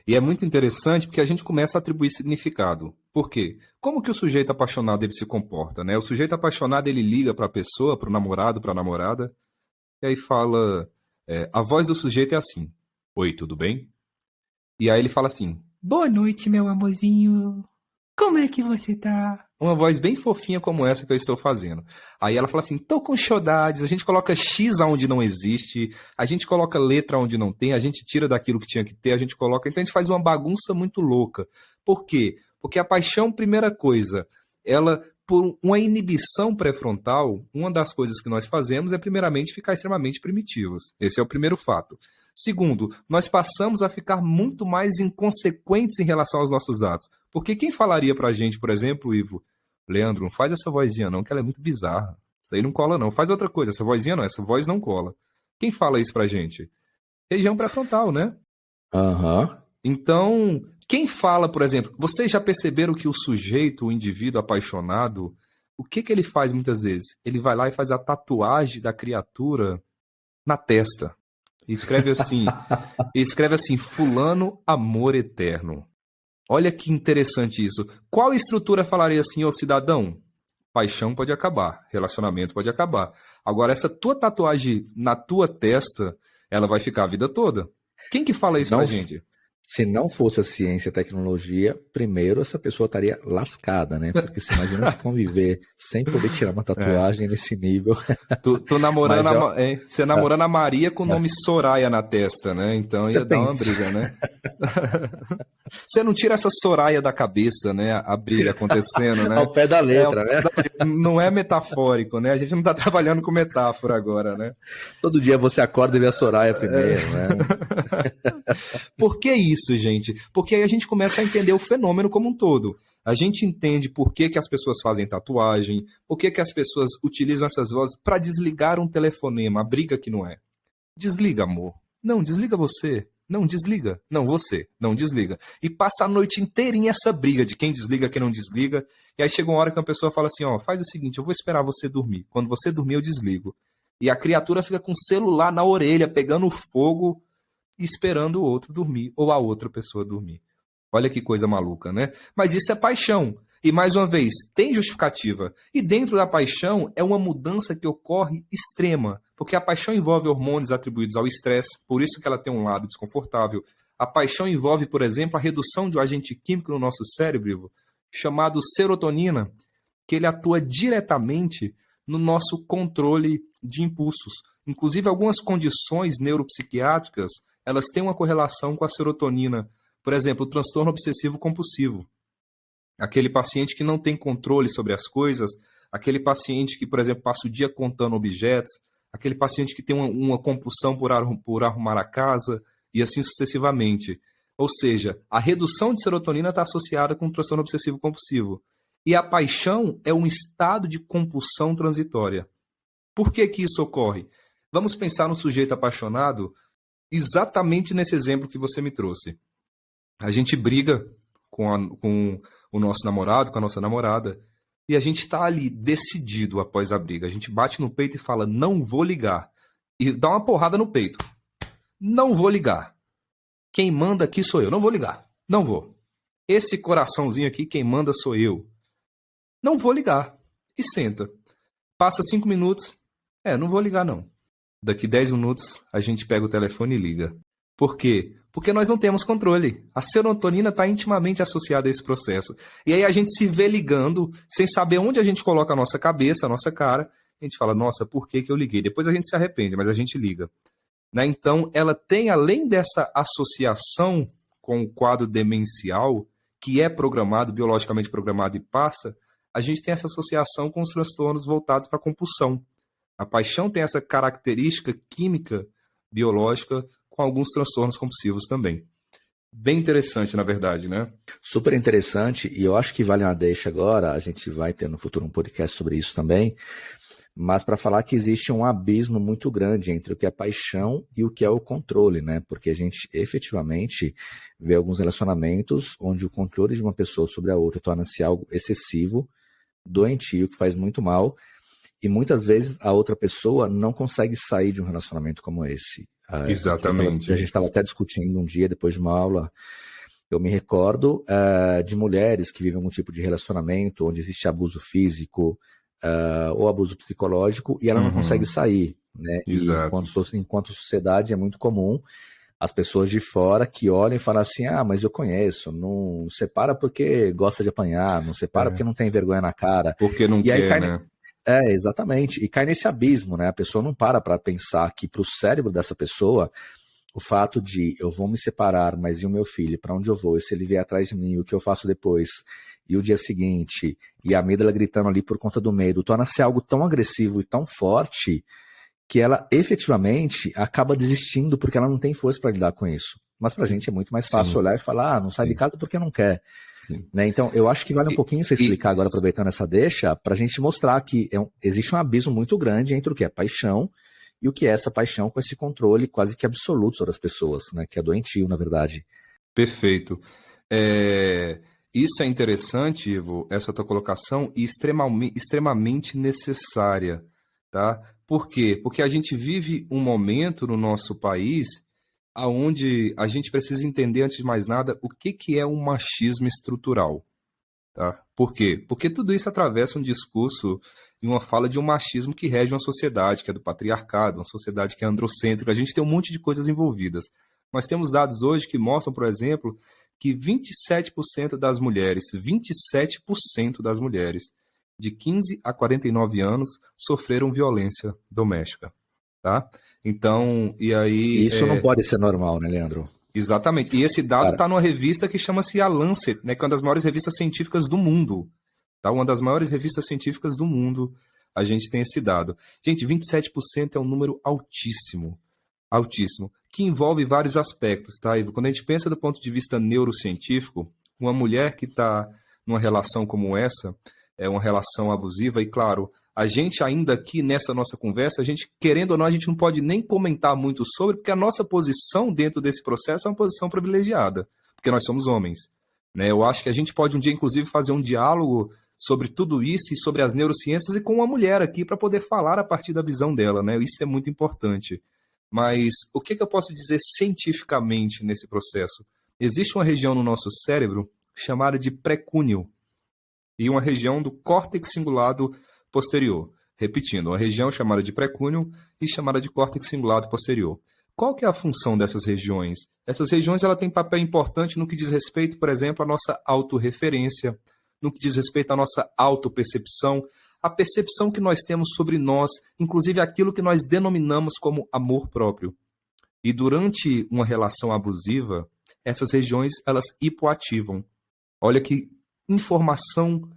A: E é muito interessante porque a gente começa a atribuir significado. Por quê? Como que o sujeito apaixonado ele se comporta, né? O sujeito apaixonado ele liga para a pessoa, para o namorado, para a namorada, e aí fala... a voz do sujeito é assim. Oi, tudo bem? E aí ele fala assim... Boa noite, meu amorzinho. Como é que você tá? Uma voz bem fofinha como essa que eu estou fazendo. Aí ela fala assim, tô com saudades. A gente coloca X onde não existe, a gente coloca letra onde não tem, a gente tira daquilo que tinha que ter, a gente coloca... Então a gente faz uma bagunça muito louca. Por quê? Porque a paixão, primeira coisa, ela por uma inibição pré-frontal, uma das coisas que nós fazemos é, primeiramente, ficar extremamente primitivos. Esse é o primeiro fato. Segundo, nós passamos a ficar muito mais inconsequentes em relação aos nossos dados. Porque quem falaria pra gente, por exemplo, Ivo, Leandro, não faz essa vozinha não, que ela é muito bizarra. Isso aí não cola não. Faz outra coisa, essa vozinha não, essa voz não cola. Quem fala isso pra gente? Região pré-frontal, né?
B: Aham.
A: Então, quem fala, por exemplo, vocês já perceberam que o sujeito, o indivíduo apaixonado, o que ele faz muitas vezes? Ele vai lá e faz a tatuagem da criatura na testa. E escreve assim, fulano, amor eterno. Olha que interessante isso. Qual estrutura falaria assim, ô cidadão? Paixão pode acabar, relacionamento pode acabar. Agora, essa tua tatuagem na tua testa, ela vai ficar a vida toda. Quem que fala isso pra gente?
B: Se não fosse a ciência e a tecnologia, primeiro essa pessoa estaria lascada, né? Porque você imagina se conviver sem poder tirar uma tatuagem nesse nível.
A: Tô namorando, você namorando a Maria com o nome Soraya na testa, né? Então ia dar uma briga, né? Você não tira essa Soraya da cabeça, né? A briga acontecendo, né?
B: Ao pé da letra, né?
A: Não é metafórico, né? A gente não tá trabalhando com metáfora agora, né?
B: Todo dia você acorda e vê a Soraya primeiro, né?
A: Por que isso, gente? Porque aí a gente começa a entender o fenômeno como um todo. A gente entende por que as pessoas fazem tatuagem, por que as pessoas utilizam essas vozes para desligar um telefonema, a briga que não é. Desliga, amor. Não, desliga você. Não, desliga. Não, você. Não, desliga. E passa a noite inteirinha essa briga de quem desliga, quem não desliga. E aí chega uma hora que uma pessoa fala assim, ó, faz o seguinte, eu vou esperar você dormir. Quando você dormir, eu desligo. E a criatura fica com o celular na orelha, pegando fogo, esperando o outro dormir, ou a outra pessoa dormir. Olha que coisa maluca, né? Mas isso é paixão. E, mais uma vez, tem justificativa. E dentro da paixão é uma mudança que ocorre extrema, porque a paixão envolve hormônios atribuídos ao estresse, por isso que ela tem um lado desconfortável. A paixão envolve, por exemplo, a redução de um agente químico no nosso cérebro, chamado serotonina, que ele atua diretamente no nosso controle de impulsos. Inclusive, algumas condições neuropsiquiátricas, elas têm uma correlação com a serotonina. Por exemplo, o transtorno obsessivo compulsivo. Aquele paciente que não tem controle sobre as coisas, aquele paciente que, por exemplo, passa o dia contando objetos, aquele paciente que tem uma compulsão por arrumar a casa, e assim sucessivamente. Ou seja, a redução de serotonina está associada com o transtorno obsessivo compulsivo. E a paixão é um estado de compulsão transitória. Por que que isso ocorre? Vamos pensar no sujeito apaixonado exatamente nesse exemplo que você me trouxe. A gente briga com o nosso namorado, com a nossa namorada, e a gente está ali decidido após a briga. A gente bate no peito e fala, não vou ligar. E dá uma porrada no peito. Não vou ligar. Quem manda aqui sou eu. Não vou ligar. Não vou. Esse coraçãozinho aqui, quem manda sou eu. Não vou ligar. E senta. Passa 5 minutos. Não vou ligar não. Daqui 10 minutos, a gente pega o telefone e liga. Por quê? Porque nós não temos controle. A serotonina está intimamente associada a esse processo. E aí a gente se vê ligando, sem saber onde a gente coloca a nossa cabeça, a nossa cara. A gente fala, nossa, por que eu liguei? Depois a gente se arrepende, mas a gente liga. Né? Então, ela tem, além dessa associação com o quadro demencial, que é programado, biologicamente programado e passa, a gente tem essa associação com os transtornos voltados para a compulsão. A paixão tem essa característica química, biológica, com alguns transtornos compulsivos também. Bem interessante, na verdade, né?
B: Super interessante, e eu acho que vale uma deixa agora, a gente vai ter no futuro um podcast sobre isso também, mas para falar que existe um abismo muito grande entre o que é paixão e o que é o controle, né? Porque a gente efetivamente vê alguns relacionamentos onde o controle de uma pessoa sobre a outra torna-se algo excessivo, doentio, que faz muito mal, e muitas vezes a outra pessoa não consegue sair de um relacionamento como esse.
A: Exatamente.
B: A gente estava até discutindo um dia, depois de uma aula, eu me recordo de mulheres que vivem algum tipo de relacionamento onde existe abuso físico ou abuso psicológico e ela não consegue sair. Né?
A: Exato.
B: E enquanto sociedade é muito comum as pessoas de fora que olham e falam assim, mas eu conheço, não separa porque gosta de apanhar, não separa porque não tem vergonha na cara.
A: Porque não quer, né?
B: Exatamente. E cai nesse abismo, né? A pessoa não para pensar que para o cérebro dessa pessoa, o fato de eu vou me separar, mas e o meu filho? Para onde eu vou? E se ele vier atrás de mim, o que eu faço depois? e o dia seguinte, e a amígdala gritando ali por conta do medo, torna-se algo tão agressivo e tão forte que ela efetivamente acaba desistindo porque ela não tem força para lidar com isso. Mas para a gente é muito mais fácil olhar e falar, não sai de casa porque não quer. Né? Então, eu acho que vale um pouquinho você explicar agora, aproveitando essa deixa, para a gente mostrar que existe um abismo muito grande entre o que é paixão e o que é essa paixão com esse controle quase que absoluto sobre as pessoas, né? Que é doentio, na verdade.
A: Perfeito. Isso é interessante, Ivo, essa tua colocação, e extremamente necessária, tá? Por quê? Porque a gente vive um momento no nosso país onde a gente precisa entender, antes de mais nada, o que é um machismo estrutural. Tá? Por quê? Porque tudo isso atravessa um discurso e uma fala de um machismo que rege uma sociedade, que é do patriarcado, uma sociedade que é androcêntrica. A gente tem um monte de coisas envolvidas. Nós temos dados hoje que mostram, por exemplo, que 27% das mulheres, 27% das mulheres de 15 a 49 anos sofreram violência doméstica. Tá? Então, e aí...
B: Isso não pode ser normal, né, Leandro?
A: Exatamente. E esse dado está numa revista que chama-se A Lancet, né, que é uma das maiores revistas científicas do mundo. Tá? Uma das maiores revistas científicas do mundo, a gente tem esse dado. Gente, 27% é um número altíssimo. Altíssimo. Que envolve vários aspectos, tá, Ivo? Quando a gente pensa do ponto de vista neurocientífico, uma mulher que está numa relação como essa, é uma relação abusiva, e claro, a gente ainda aqui nessa nossa conversa, a gente, querendo ou não, a gente não pode nem comentar muito sobre, porque a nossa posição dentro desse processo é uma posição privilegiada, porque nós somos homens. Né? Eu acho que a gente pode um dia, inclusive, fazer um diálogo sobre tudo isso e sobre as neurociências e com uma mulher aqui para poder falar a partir da visão dela. Né? Isso é muito importante. Mas o que eu posso dizer cientificamente nesse processo? Existe uma região no nosso cérebro chamada de pré-cúneo e uma região do córtex cingulado posterior. Repetindo, uma região chamada de pré-cúneo e chamada de córtex cingulado posterior. Qual que é a função dessas regiões? Essas regiões ela têm papel importante no que diz respeito, por exemplo, à nossa autorreferência, no que diz respeito à nossa autopercepção, a percepção que nós temos sobre nós, inclusive aquilo que nós denominamos como amor próprio. E durante uma relação abusiva, essas regiões elas hipoativam. Olha que informação,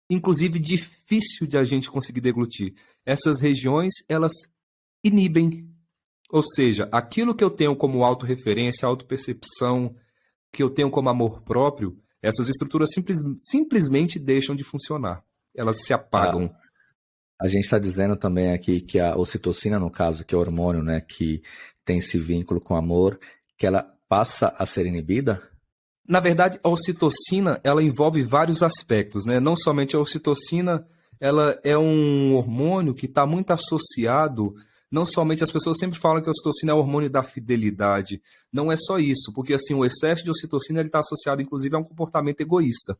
A: inclusive difícil de a gente conseguir deglutir. Essas regiões, elas inibem. Ou seja, aquilo que eu tenho como autorreferência, autopercepção, que eu tenho como amor próprio, essas estruturas simplesmente deixam de funcionar. Elas se apagam.
B: A gente está dizendo também aqui que a ocitocina, no caso, que é o hormônio, né, que tem esse vínculo com o amor, que ela passa a ser inibida?
A: Na verdade, a ocitocina, ela envolve vários aspectos, né? Não somente a ocitocina, ela é um hormônio que está muito associado, não somente, as pessoas sempre falam que a ocitocina é o hormônio da fidelidade. Não é só isso, porque assim, o excesso de ocitocina está associado, inclusive, a um comportamento egoísta.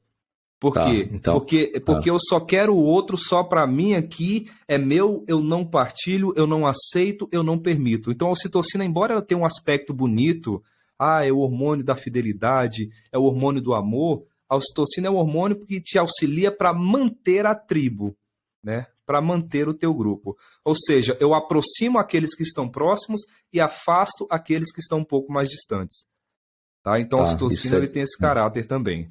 A: Por quê?
B: Então,
A: porque eu só quero o outro só para mim aqui, é meu, eu não partilho, eu não aceito, eu não permito. Então a ocitocina, embora ela tenha um aspecto bonito, é o hormônio da fidelidade, é o hormônio do amor, a ocitocina é o hormônio que te auxilia para manter a tribo, né? Para manter o teu grupo. Ou seja, eu aproximo aqueles que estão próximos e afasto aqueles que estão um pouco mais distantes. Tá? Então a ocitocina ele tem esse caráter também.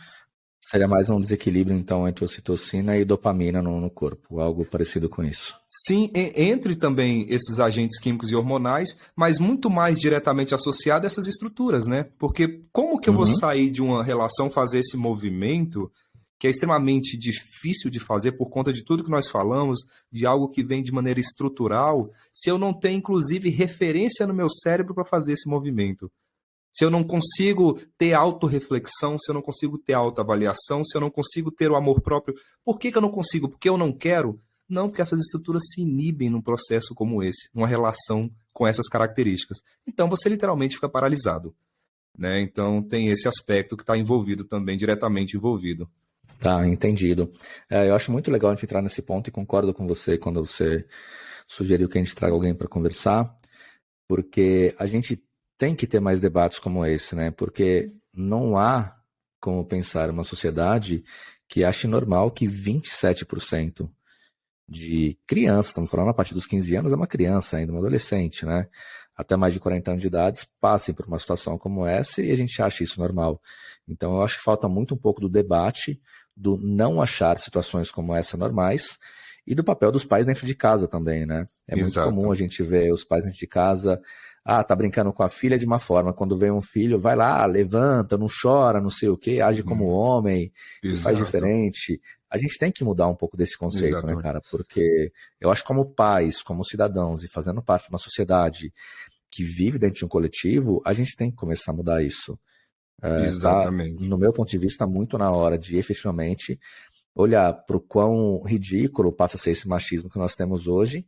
B: Seria mais um desequilíbrio, então, entre ocitocina e dopamina no corpo, algo parecido com isso.
A: Sim, entre também esses agentes químicos e hormonais, mas muito mais diretamente associado a essas estruturas, né? Porque como que eu vou sair de uma relação, fazer esse movimento, que é extremamente difícil de fazer por conta de tudo que nós falamos, de algo que vem de maneira estrutural, se eu não tenho, inclusive, referência no meu cérebro para fazer esse movimento? Se eu não consigo ter autorreflexão, se eu não consigo ter autoavaliação, se eu não consigo ter o amor próprio, por que eu não consigo? Porque eu não quero? Não, porque essas estruturas se inibem num processo como esse, numa relação com essas características. Então você literalmente fica paralisado. Né? Então tem esse aspecto que está envolvido também, diretamente envolvido.
B: Tá, entendido. Eu acho muito legal a gente entrar nesse ponto e concordo com você quando você sugeriu que a gente traga alguém para conversar, porque a gente tem que ter mais debates como esse, né? Porque não há como pensar uma sociedade que ache normal que 27% de crianças, estamos falando a partir dos 15 anos, é uma criança ainda, uma adolescente, né? Até mais de 40 anos de idade, passem por uma situação como essa e a gente acha isso normal. Então eu acho que falta muito um pouco do debate do não achar situações como essa normais e do papel dos pais dentro de casa também, né? É muito
A: Exato.
B: comum a gente ver os pais dentro de casa, tá brincando com a filha de uma forma, quando vem um filho, vai lá, levanta, não chora, não sei o quê, age como homem e faz
A: Exato.
B: diferente. A gente tem que mudar um pouco desse conceito,
A: Exatamente.
B: né, cara? Porque eu acho que como pais, como cidadãos e fazendo parte de uma sociedade que vive dentro de um coletivo, a gente tem que começar a mudar isso.
A: Exatamente.
B: No meu ponto de vista, muito na hora de efetivamente olhar para o quão ridículo passa a ser esse machismo que nós temos hoje,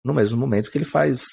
B: no mesmo momento que ele faz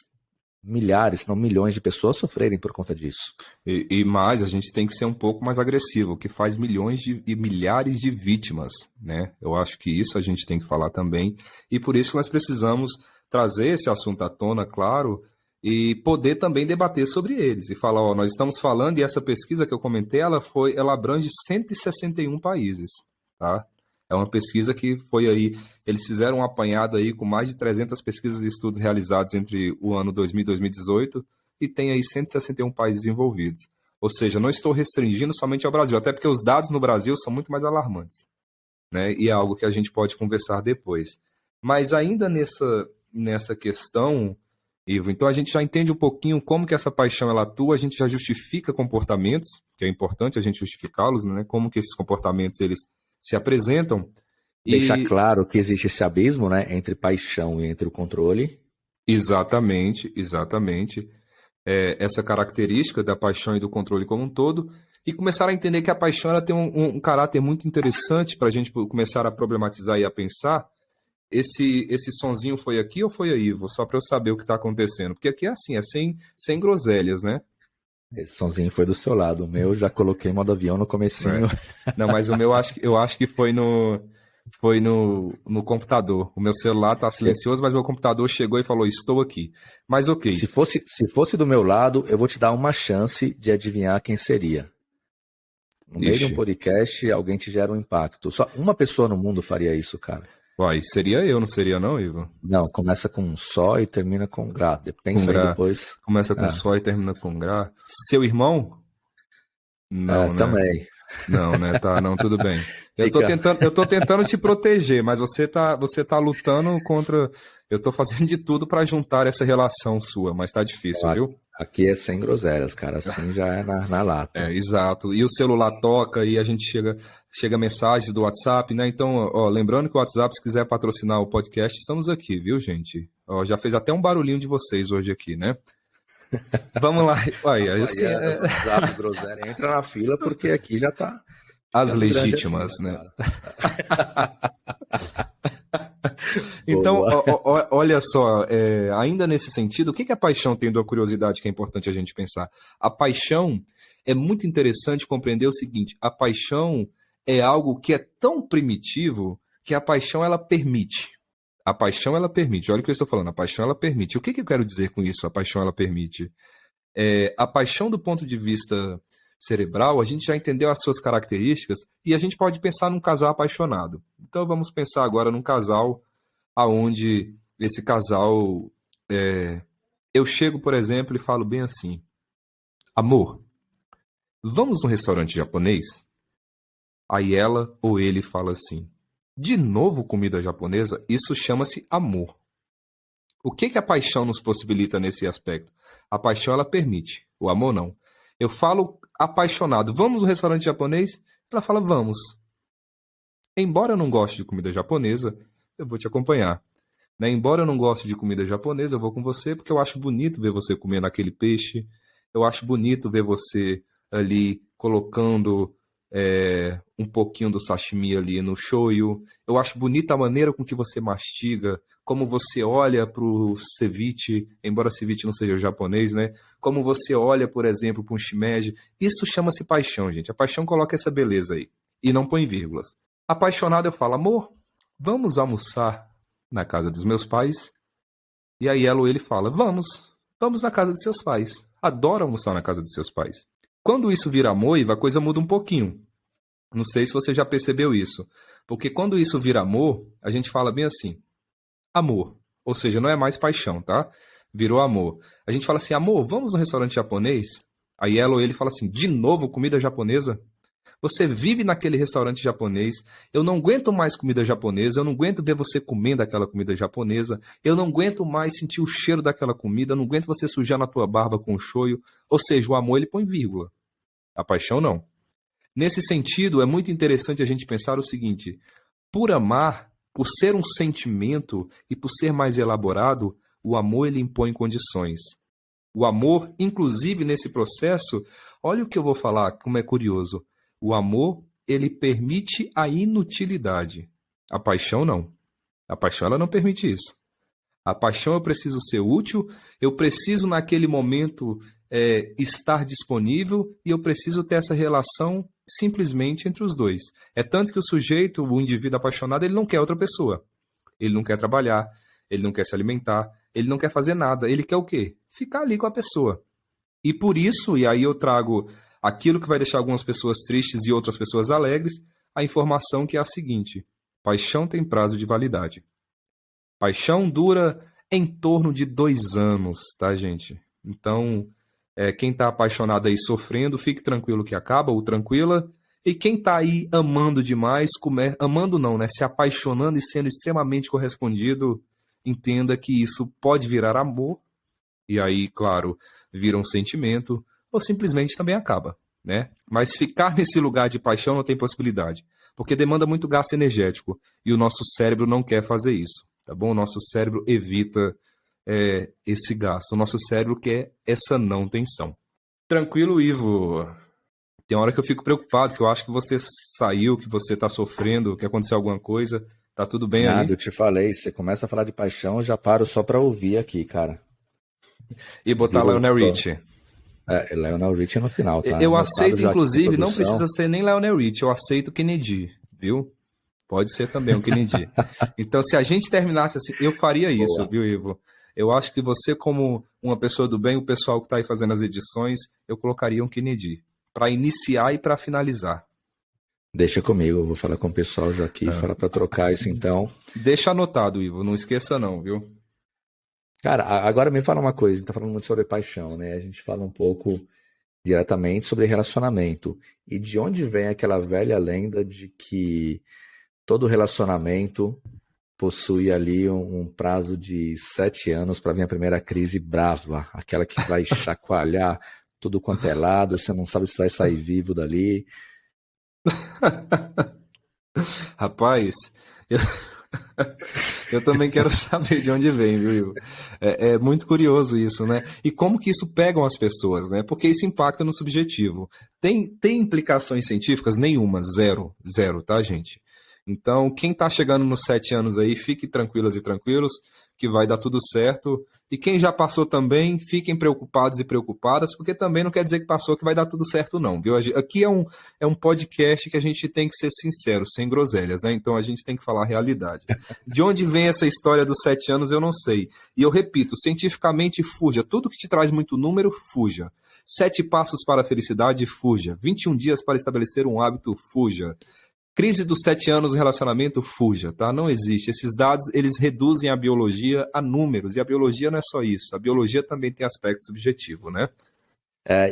B: milhares, se não milhões de pessoas sofrerem por conta disso.
A: E mais, a gente tem que ser um pouco mais agressivo, que faz milhões e milhares de vítimas, né? Eu acho que isso a gente tem que falar também, e por isso que nós precisamos trazer esse assunto à tona, claro, e poder também debater sobre eles, e falar, nós estamos falando, e essa pesquisa que eu comentei, ela abrange 161 países, tá? É uma pesquisa que foi aí, eles fizeram um apanhado aí com mais de 300 pesquisas e estudos realizados entre o ano 2000 e 2018, e tem aí 161 países envolvidos. Ou seja, não estou restringindo somente ao Brasil, até porque os dados no Brasil são muito mais alarmantes, né? E é algo que a gente pode conversar depois. Mas ainda nessa questão, Ivo, então a gente já entende um pouquinho como que essa paixão ela atua, a gente já justifica comportamentos, que é importante a gente justificá-los, né? Como que esses comportamentos eles se apresentam.
B: Deixar claro que existe esse abismo, né, entre paixão e entre o controle.
A: Exatamente. Essa característica da paixão e do controle como um todo, e começar a entender que a paixão ela tem um caráter muito interessante para a gente começar a problematizar e a pensar. Esse sonzinho foi aqui ou foi aí, Ivo? Só para eu saber o que está acontecendo. Porque aqui é assim, é sem groselhas, né?
B: Esse sonzinho foi do seu lado. O meu já coloquei modo avião no comecinho.
A: Não, mas o meu eu acho que foi no computador. O meu celular tá silencioso, mas meu computador chegou e falou, estou aqui. Mas ok.
B: Se fosse do meu lado, eu vou te dar uma chance de adivinhar quem seria. No meio de um podcast, alguém te gera um impacto. Só uma pessoa no mundo faria isso, cara.
A: Uai, seria eu, não seria não, Ivo?
B: Não, começa com só e termina com gra. Pensa aí depois.
A: Começa com só e termina com gra. Seu irmão? Não, né?
B: Também.
A: Não, né? Tá, não, tudo bem. Eu tô tentando te proteger, mas você tá lutando contra. Eu tô fazendo de tudo para juntar essa relação sua, mas tá difícil, viu?
B: Aqui é sem groselhas, cara. Assim já é na lata.
A: Exato. E o celular toca e a gente chega mensagens do WhatsApp, né? Então, lembrando que o WhatsApp, se quiser patrocinar o podcast, estamos aqui, viu, gente? Já fez até um barulhinho de vocês hoje aqui, né? Vamos lá.
B: WhatsApp, groselha, entra na fila porque aqui já tá.
A: As legítimas, né? Então, olha só, ainda nesse sentido, o que a paixão tem da curiosidade que é importante a gente pensar? A paixão é muito interessante compreender o seguinte, a paixão é algo que é tão primitivo que a paixão ela permite. A paixão ela permite, olha o que eu estou falando, a paixão ela permite. O que eu quero dizer com isso, a paixão ela permite? A paixão do ponto de vista cerebral, a gente já entendeu as suas características e a gente pode pensar num casal apaixonado. Então vamos pensar agora num casal aonde esse casal, eu chego, por exemplo, e falo bem assim, amor, vamos num restaurante japonês? Aí ela ou ele fala assim, de novo comida japonesa? Isso chama-se amor. O que a paixão nos possibilita nesse aspecto? A paixão ela permite, o amor não. Eu falo apaixonado, vamos no restaurante japonês? Ela fala, vamos. Embora eu não goste de comida japonesa, eu vou te acompanhar. Né? Embora eu não goste de comida japonesa, eu vou com você porque eu acho bonito ver você comendo aquele peixe. Eu acho bonito ver você ali colocando um pouquinho do sashimi ali no shoyu. Eu acho bonita a maneira com que você mastiga, como você olha para o ceviche, embora ceviche não seja japonês, né? Como você olha, por exemplo, para um shimeji. Isso chama-se paixão, gente. A paixão coloca essa beleza aí. E não põe vírgulas. Apaixonado eu falo, amor, vamos almoçar na casa dos meus pais? E aí ela ou ele fala, vamos na casa de seus pais. Adoro almoçar na casa de seus pais. Quando isso vira amor, a coisa muda um pouquinho. Não sei se você já percebeu isso. Porque quando isso vira amor, a gente fala bem assim, amor. Ou seja, não é mais paixão, tá? Virou amor. A gente fala assim, amor, vamos no restaurante japonês? Aí ela ou ele fala assim, de novo comida japonesa? Você vive naquele restaurante japonês, eu não aguento mais comida japonesa, eu não aguento ver você comendo aquela comida japonesa, eu não aguento mais sentir o cheiro daquela comida, eu não aguento você sujar na tua barba com o shoyu. Ou seja, o amor ele põe vírgula, a paixão não. Nesse sentido, é muito interessante a gente pensar o seguinte: por amar, por ser um sentimento e por ser mais elaborado, o amor ele impõe condições. O amor, inclusive nesse processo, olha o que eu vou falar, como é curioso. O amor, ele permite a inutilidade. A paixão não. A paixão ela não permite isso. A paixão eu preciso ser útil, eu preciso naquele momento estar disponível e eu preciso ter essa relação simplesmente entre os dois. É tanto que o sujeito, o indivíduo apaixonado, ele não quer outra pessoa. Ele não quer trabalhar, ele não quer se alimentar, ele não quer fazer nada. Ele quer o quê? Ficar ali com a pessoa. E por isso, e aí eu trago aquilo que vai deixar algumas pessoas tristes e outras pessoas alegres, a informação que é a seguinte: paixão tem prazo de validade. Paixão dura em torno de 2 anos, tá, gente? Então, quem está apaixonado aí sofrendo, fique tranquilo que acaba, ou tranquila. E quem está aí amando demais, amando não, né? Se apaixonando e sendo extremamente correspondido, entenda que isso pode virar amor, e aí, claro, vira um sentimento, ou simplesmente também acaba, né? Mas ficar nesse lugar de paixão não tem possibilidade, porque demanda muito gasto energético, e o nosso cérebro não quer fazer isso, tá bom? O nosso cérebro evita esse gasto, o nosso cérebro quer essa não tensão. Tranquilo, Ivo? Tem hora que eu fico preocupado, que eu acho que você saiu, que você está sofrendo, que aconteceu alguma coisa. Tá tudo bem
B: Nada,
A: aí?
B: eu te falei, você começa a falar de paixão, eu já paro só pra ouvir aqui, cara.
A: E botar
B: Virou,
A: Lionel Richie.
B: Lionel Richie no final, tá?
A: Eu
B: Anotado
A: aceito,
B: já aqui na
A: inclusive, não
B: produção.
A: precisa ser nem Lionel Richie, eu aceito Kennedy, viu? Pode ser também um Kennedy. Então, se a gente terminasse assim, eu faria isso,
B: Boa.
A: viu, Ivo? Eu acho que você, como uma pessoa do bem, o pessoal que está aí fazendo as edições, eu colocaria um Kennedy, para iniciar e para finalizar.
B: Deixa comigo, eu vou falar com o pessoal já aqui, falar pra trocar isso então.
A: Deixa anotado, Ivo, não esqueça não, viu?
B: Cara, agora me fala uma coisa, a gente tá falando muito sobre paixão, né? A gente fala um pouco diretamente sobre relacionamento. E de onde vem aquela velha lenda de que todo relacionamento possui ali um prazo de 7 anos para vir a primeira crise brava, aquela que vai chacoalhar tudo quanto é lado, você não sabe se vai sair vivo dali.
A: Rapaz, eu, eu também quero saber de onde vem, viu, Ivo? É muito curioso isso, né? E como que isso pegam as pessoas, né? Porque isso impacta no subjetivo. Tem implicações científicas? Nenhuma, zero, zero, tá, gente? Então, quem está chegando nos 7 anos aí, fique tranquilas e tranquilos, que vai dar tudo certo. E quem já passou também, fiquem preocupados e preocupadas, porque também não quer dizer que passou que vai dar tudo certo, não, viu? Aqui é um podcast que a gente tem que ser sincero, sem groselhas, né? Então a gente tem que falar a realidade. De onde vem essa história dos 7 anos, eu não sei. E eu repito, cientificamente, fuja. Tudo que te traz muito número, fuja. 7 passos para a felicidade, fuja. 21 dias para estabelecer um hábito, fuja. Crise dos 7 anos no relacionamento, fuja, tá? Não existe. Esses dados, eles reduzem a biologia a números. E a biologia não é só isso. A biologia também tem aspecto subjetivo, né?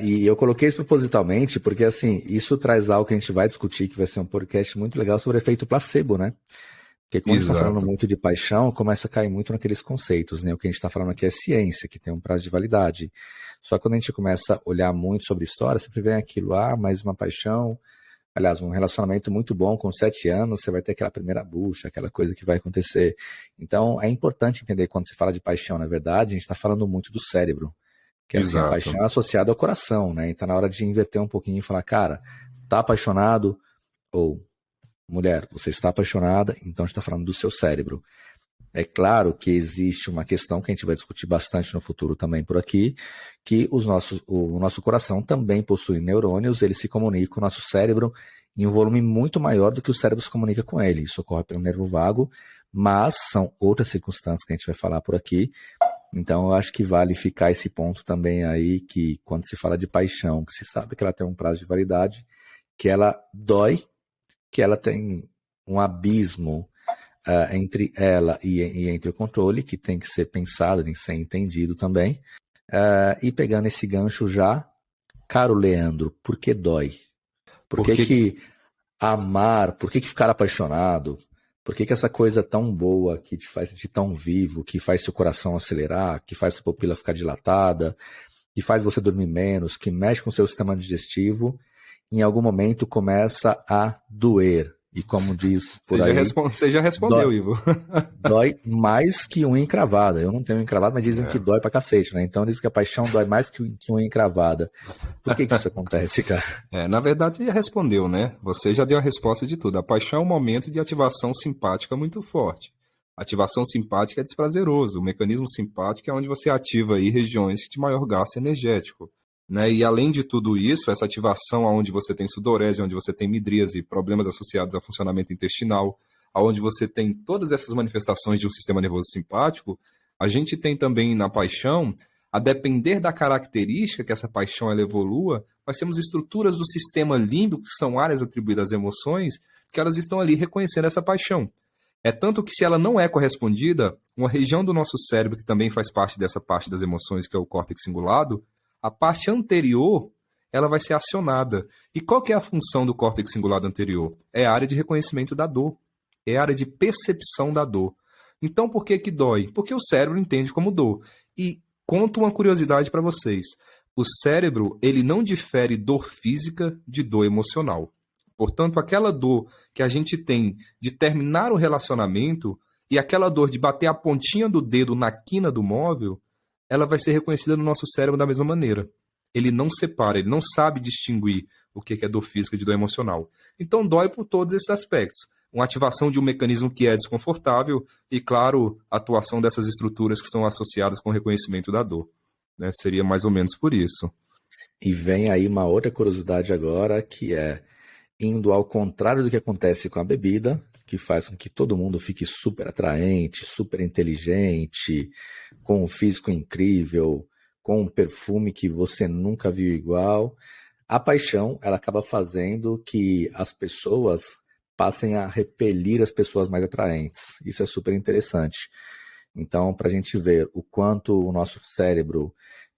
B: E eu coloquei isso propositalmente porque, assim, isso traz algo que a gente vai discutir, que vai ser um podcast muito legal sobre efeito placebo, né? Porque quando a gente está falando muito de paixão, começa a cair muito naqueles conceitos, né? O que a gente está falando aqui é ciência, que tem um prazo de validade. Só que quando a gente começa a olhar muito sobre história, sempre vem aquilo, mas uma paixão... Aliás, um relacionamento muito bom com 7 anos, você vai ter aquela primeira bucha, aquela coisa que vai acontecer. Então, é importante entender quando se fala de paixão, na verdade, a gente está falando muito do cérebro. Que assim, a paixão é associada ao coração, né? Então, na hora de inverter um pouquinho e falar, cara, tá apaixonado? Ou, mulher, você está apaixonada? Então, a gente está falando do seu cérebro. É claro que existe uma questão que a gente vai discutir bastante no futuro também por aqui, que o nosso coração também possui neurônios, ele se comunica com o nosso cérebro em um volume muito maior do que o cérebro se comunica com ele. Isso ocorre pelo nervo vago, mas são outras circunstâncias que a gente vai falar por aqui. Então eu acho que vale ficar esse ponto também aí, que quando se fala de paixão, que se sabe que ela tem um prazo de validade, que ela dói, que ela tem um abismo entre ela e entre o controle, que tem que ser pensado, tem que ser entendido também. E pegando esse gancho já, caro Leandro, por que dói? Por que que amar, por que que ficar apaixonado? Por que que essa coisa tão boa, que te faz sentir tão vivo, que faz seu coração acelerar, que faz sua pupila ficar dilatada, que faz você dormir menos, que mexe com o seu sistema digestivo, em algum momento começa a doer. E como diz por aí...
A: Você já respondeu,
B: dói,
A: Ivo.
B: Dói mais que unha encravada. Eu não tenho unha encravada, mas dizem que dói pra cacete, né? Então dizem que a paixão dói mais que unha encravada. Por que que isso acontece, cara?
A: Na verdade, você já respondeu, né? Você já deu a resposta de tudo. A paixão é um momento de ativação simpática muito forte. Ativação simpática é desprazeroso. O mecanismo simpático é onde você ativa aí regiões de maior gasto energético. Né? E além de tudo isso, essa ativação onde você tem sudorese, onde você tem midríase, problemas associados ao funcionamento intestinal, onde você tem todas essas manifestações de um sistema nervoso simpático, a gente tem também na paixão, a depender da característica que essa paixão ela evolua, nós temos estruturas do sistema límbico, que são áreas atribuídas às emoções, que elas estão ali reconhecendo essa paixão. É tanto que se ela não é correspondida, uma região do nosso cérebro que também faz parte dessa parte das emoções, que é o córtex cingulado, a parte anterior, ela vai ser acionada. E qual que é a função do córtex cingulado anterior? É a área de reconhecimento da dor. É a área de percepção da dor. Então, por que que dói? Porque o cérebro entende como dor. E conto uma curiosidade para vocês. O cérebro, ele não difere dor física de dor emocional. Portanto, aquela dor que a gente tem de terminar o relacionamento e aquela dor de bater a pontinha do dedo na quina do móvel, ela vai ser reconhecida no nosso cérebro da mesma maneira. Ele não separa, ele não sabe distinguir o que é dor física de dor emocional. Então dói por todos esses aspectos. Uma ativação de um mecanismo que é desconfortável e, claro, a atuação dessas estruturas que estão associadas com o reconhecimento da dor. Né? Seria mais ou menos por isso.
B: E vem aí uma outra curiosidade agora, que é indo ao contrário do que acontece com a bebida, que faz com que todo mundo fique super atraente, super inteligente, com um físico incrível, com um perfume que você nunca viu igual. A paixão, ela acaba fazendo que as pessoas passem a repelir as pessoas mais atraentes. Isso é super interessante. Então, para a gente ver o quanto o nosso cérebro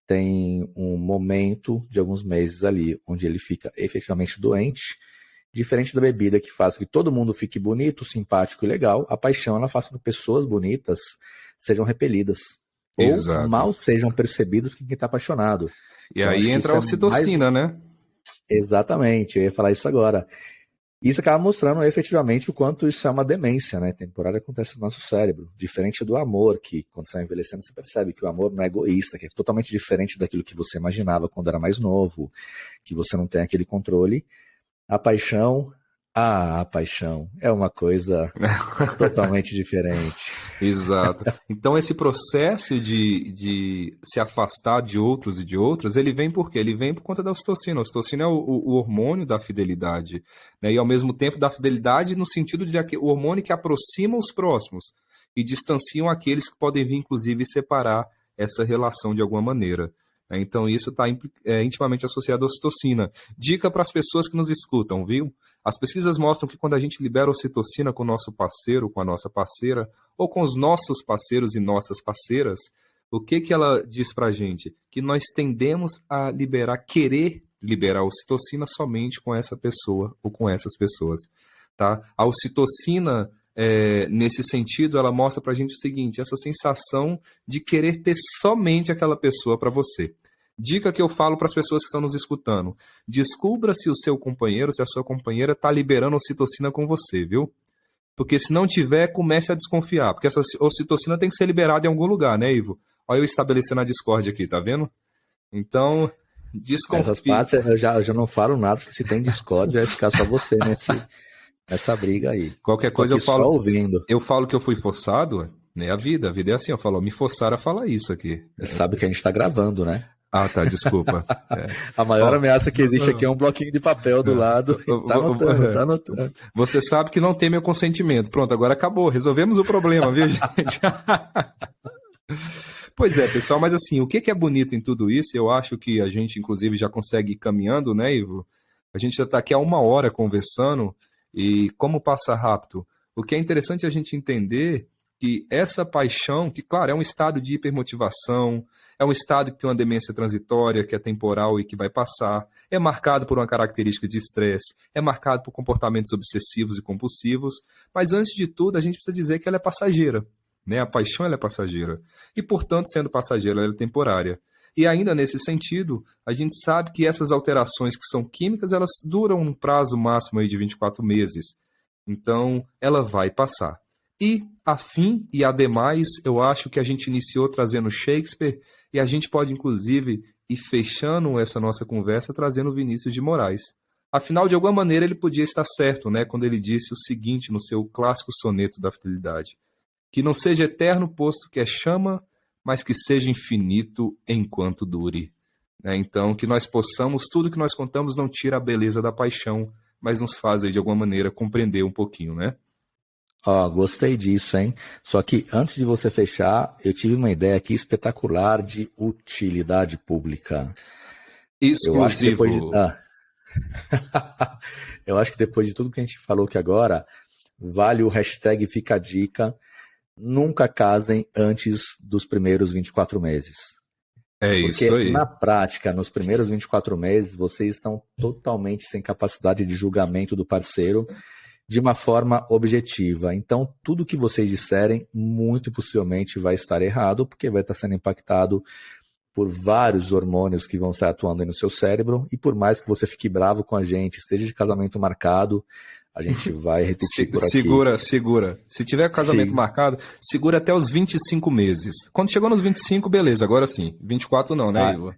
B: tem um momento de alguns meses ali, onde ele fica efetivamente doente, diferente da bebida, que faz com que todo mundo fique bonito, simpático e legal, a paixão ela faz com que pessoas bonitas sejam repelidas.
A: Exato.
B: Ou mal sejam percebidos por quem está apaixonado.
A: E então, aí entra a ocitocina, né?
B: Exatamente, eu ia falar isso agora. Isso acaba mostrando efetivamente o quanto isso é uma demência, né? Temporária acontece no nosso cérebro. Diferente do amor, que quando você vai envelhecendo, você percebe que o amor não é egoísta, que é totalmente diferente daquilo que você imaginava quando era mais novo, que você não tem aquele controle. A paixão é uma coisa totalmente diferente.
A: Exato. Então esse processo de se afastar de outros e de outras, ele vem por quê? Ele vem por conta da ocitocina. A ocitocina é o hormônio da fidelidade, né? E ao mesmo tempo da fidelidade no sentido de o hormônio que aproxima os próximos e distanciam aqueles que podem vir, inclusive, separar essa relação de alguma maneira. Então isso está intimamente associado à ocitocina. Dica para as pessoas que nos escutam, viu? As pesquisas mostram que quando a gente libera ocitocina com o nosso parceiro, com a nossa parceira, ou com os nossos parceiros e nossas parceiras, o que ela diz para a gente? Que nós tendemos a querer liberar ocitocina somente com essa pessoa ou com essas pessoas. Tá? A ocitocina, nesse sentido, ela mostra para a gente o seguinte, essa sensação de querer ter somente aquela pessoa para você. Dica que eu falo para as pessoas que estão nos escutando. Descubra se o seu companheiro, se a sua companheira está liberando ocitocina com você, viu? Porque se não tiver, comece a desconfiar. Porque essa ocitocina tem que ser liberada em algum lugar, né, Ivo? Olha eu estabelecendo a discórdia aqui, tá vendo? Então, desconfie.
B: Essas partes eu já não falo nada, porque se tem discórdia vai ficar só você nessa briga aí.
A: Qualquer coisa eu falo.
B: Só ouvindo.
A: Eu falo que eu fui forçado, né? A vida é assim, eu falo, me forçaram a falar isso aqui.
B: Você sabe que a gente está gravando, né?
A: Ah, tá, desculpa.
B: A maior ameaça que existe aqui é um bloquinho de papel do lado. Tá anotando.
A: Você sabe que não tem meu consentimento. Pronto, agora acabou. Resolvemos o problema, viu, gente? Pois é, pessoal, mas assim, o que é bonito em tudo isso? Eu acho que a gente, inclusive, já consegue ir caminhando, né, Ivo? A gente já está aqui há 1 hora conversando e como passa rápido. O que é interessante a gente entender que essa paixão, que claro, é um estado de hipermotivação, é um estado que tem uma demência transitória, que é temporal e que vai passar, é marcado por uma característica de estresse, é marcado por comportamentos obsessivos e compulsivos, mas antes de tudo a gente precisa dizer que ela é passageira, né? A paixão ela é passageira e, portanto, sendo passageira, ela é temporária. E ainda nesse sentido, a gente sabe que essas alterações que são químicas, elas duram um prazo máximo aí de 24 meses. Então, ela vai passar. E, afim e ademais, eu acho que a gente iniciou trazendo Shakespeare e a gente pode, inclusive, ir fechando essa nossa conversa trazendo Vinícius de Moraes. Afinal, de alguma maneira, ele podia estar certo, né, quando ele disse o seguinte no seu clássico soneto da fidelidade: que não seja eterno posto que é chama, mas que seja infinito enquanto dure. Então, que nós possamos, tudo que nós contamos não tira a beleza da paixão, mas nos faz, aí, de alguma maneira, compreender um pouquinho, né?
B: Gostei disso, hein? Só que antes de você fechar, eu tive uma ideia aqui espetacular de utilidade pública.
A: Exclusivo.
B: Eu acho que depois de tudo que a gente falou aqui agora, vale o hashtag Fica a Dica. Nunca casem antes dos primeiros 24 meses.
A: É isso aí.
B: Porque na prática, nos primeiros 24 meses, vocês estão totalmente sem capacidade de julgamento do parceiro de uma forma objetiva. Então, tudo que vocês disserem, muito possivelmente vai estar errado, porque vai estar sendo impactado por vários hormônios que vão estar atuando aí no seu cérebro, e por mais que você fique bravo com a gente, esteja de casamento marcado, a gente vai repetir por aqui.
A: Segura. Se tiver casamento marcado, segura até os 25 meses. Quando chegou nos 25, beleza, agora sim. 24 não, né, Ivo?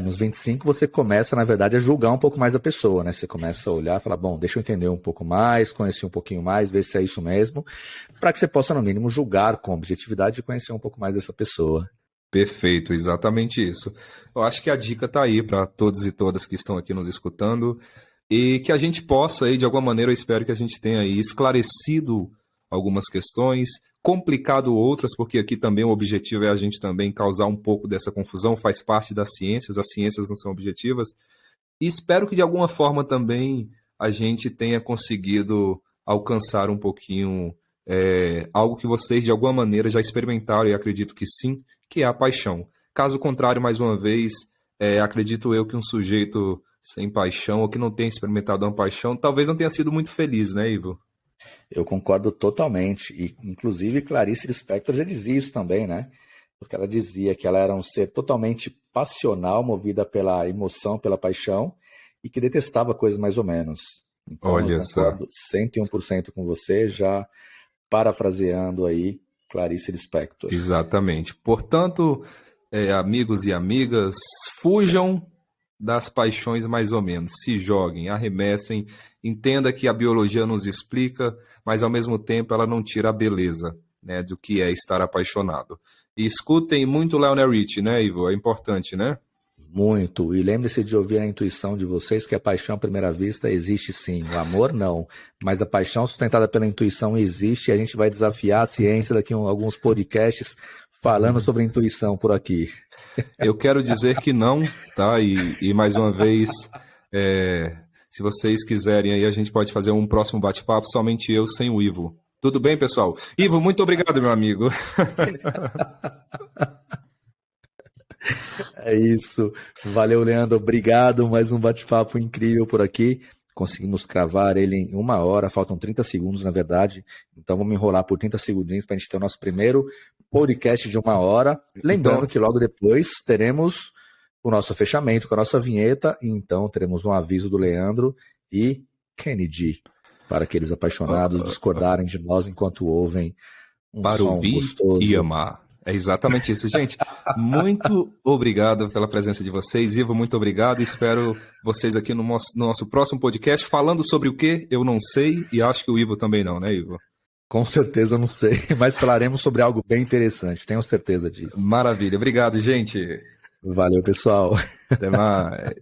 B: Nos 25 você começa, na verdade, a julgar um pouco mais a pessoa, né? Você começa a olhar e falar, bom, deixa eu entender um pouco mais, conhecer um pouquinho mais, ver se é isso mesmo, para que você possa, no mínimo, julgar com objetividade e conhecer um pouco mais dessa pessoa.
A: Perfeito, exatamente isso. Eu acho que a dica está aí para todos e todas que estão aqui nos escutando e que a gente possa, aí, de alguma maneira, eu espero que a gente tenha aí esclarecido algumas questões, complicado outras, porque aqui também o objetivo é a gente também causar um pouco dessa confusão, faz parte das ciências, as ciências não são objetivas, e espero que de alguma forma também a gente tenha conseguido alcançar um pouquinho algo que vocês de alguma maneira já experimentaram, e acredito que sim, que é a paixão. Caso contrário, mais uma vez, acredito eu que um sujeito sem paixão, ou que não tenha experimentado uma paixão, talvez não tenha sido muito feliz, né, Ivo?
B: Eu concordo totalmente, e inclusive Clarice Lispector já dizia isso também, né? Porque ela dizia que ela era um ser totalmente passional, movida pela emoção, pela paixão, e que detestava coisas mais ou menos. Então,
A: olha,
B: eu concordo 101% com você, já parafraseando aí Clarice Lispector.
A: Exatamente. Portanto, amigos e amigas, fujam das paixões mais ou menos, se joguem, arremessem, entenda que a biologia nos explica, mas ao mesmo tempo ela não tira a beleza, né, do que é estar apaixonado. E escutem muito Lionel Richie, né, Ivo? É importante, né?
B: Muito. E lembre-se de ouvir a intuição de vocês, que a paixão à primeira vista existe sim. O amor não. Mas a paixão sustentada pela intuição existe, e a gente vai desafiar a ciência daqui a alguns podcasts falando sobre intuição por aqui.
A: Eu quero dizer que não, tá? E mais uma vez, se vocês quiserem, aí a gente pode fazer um próximo bate-papo, somente eu, sem o Ivo. Tudo bem, pessoal? Ivo, muito obrigado, meu amigo.
B: É isso. Valeu, Leandro. Obrigado. Mais um bate-papo incrível por aqui. Conseguimos cravar ele em 1 hora. Faltam 30 segundos, na verdade. Então vamos enrolar por 30 segundinhos para a gente ter o nosso primeiro podcast de 1 hora. Lembrando que logo depois teremos o nosso fechamento com a nossa vinheta. E então teremos um aviso do Leandro e Kennedy para aqueles apaixonados discordarem de nós enquanto ouvem um
A: para
B: som
A: ouvir
B: gostoso
A: e amar. É exatamente isso, gente. Muito obrigado pela presença de vocês. Ivo, muito obrigado. Espero vocês aqui no nosso próximo podcast. Falando sobre o quê? Eu não sei, e acho que o Ivo também não, né, Ivo?
B: Com certeza eu não sei, mas falaremos sobre algo bem interessante. Tenho certeza disso.
A: Maravilha. Obrigado, gente.
B: Valeu, pessoal.
A: Até mais.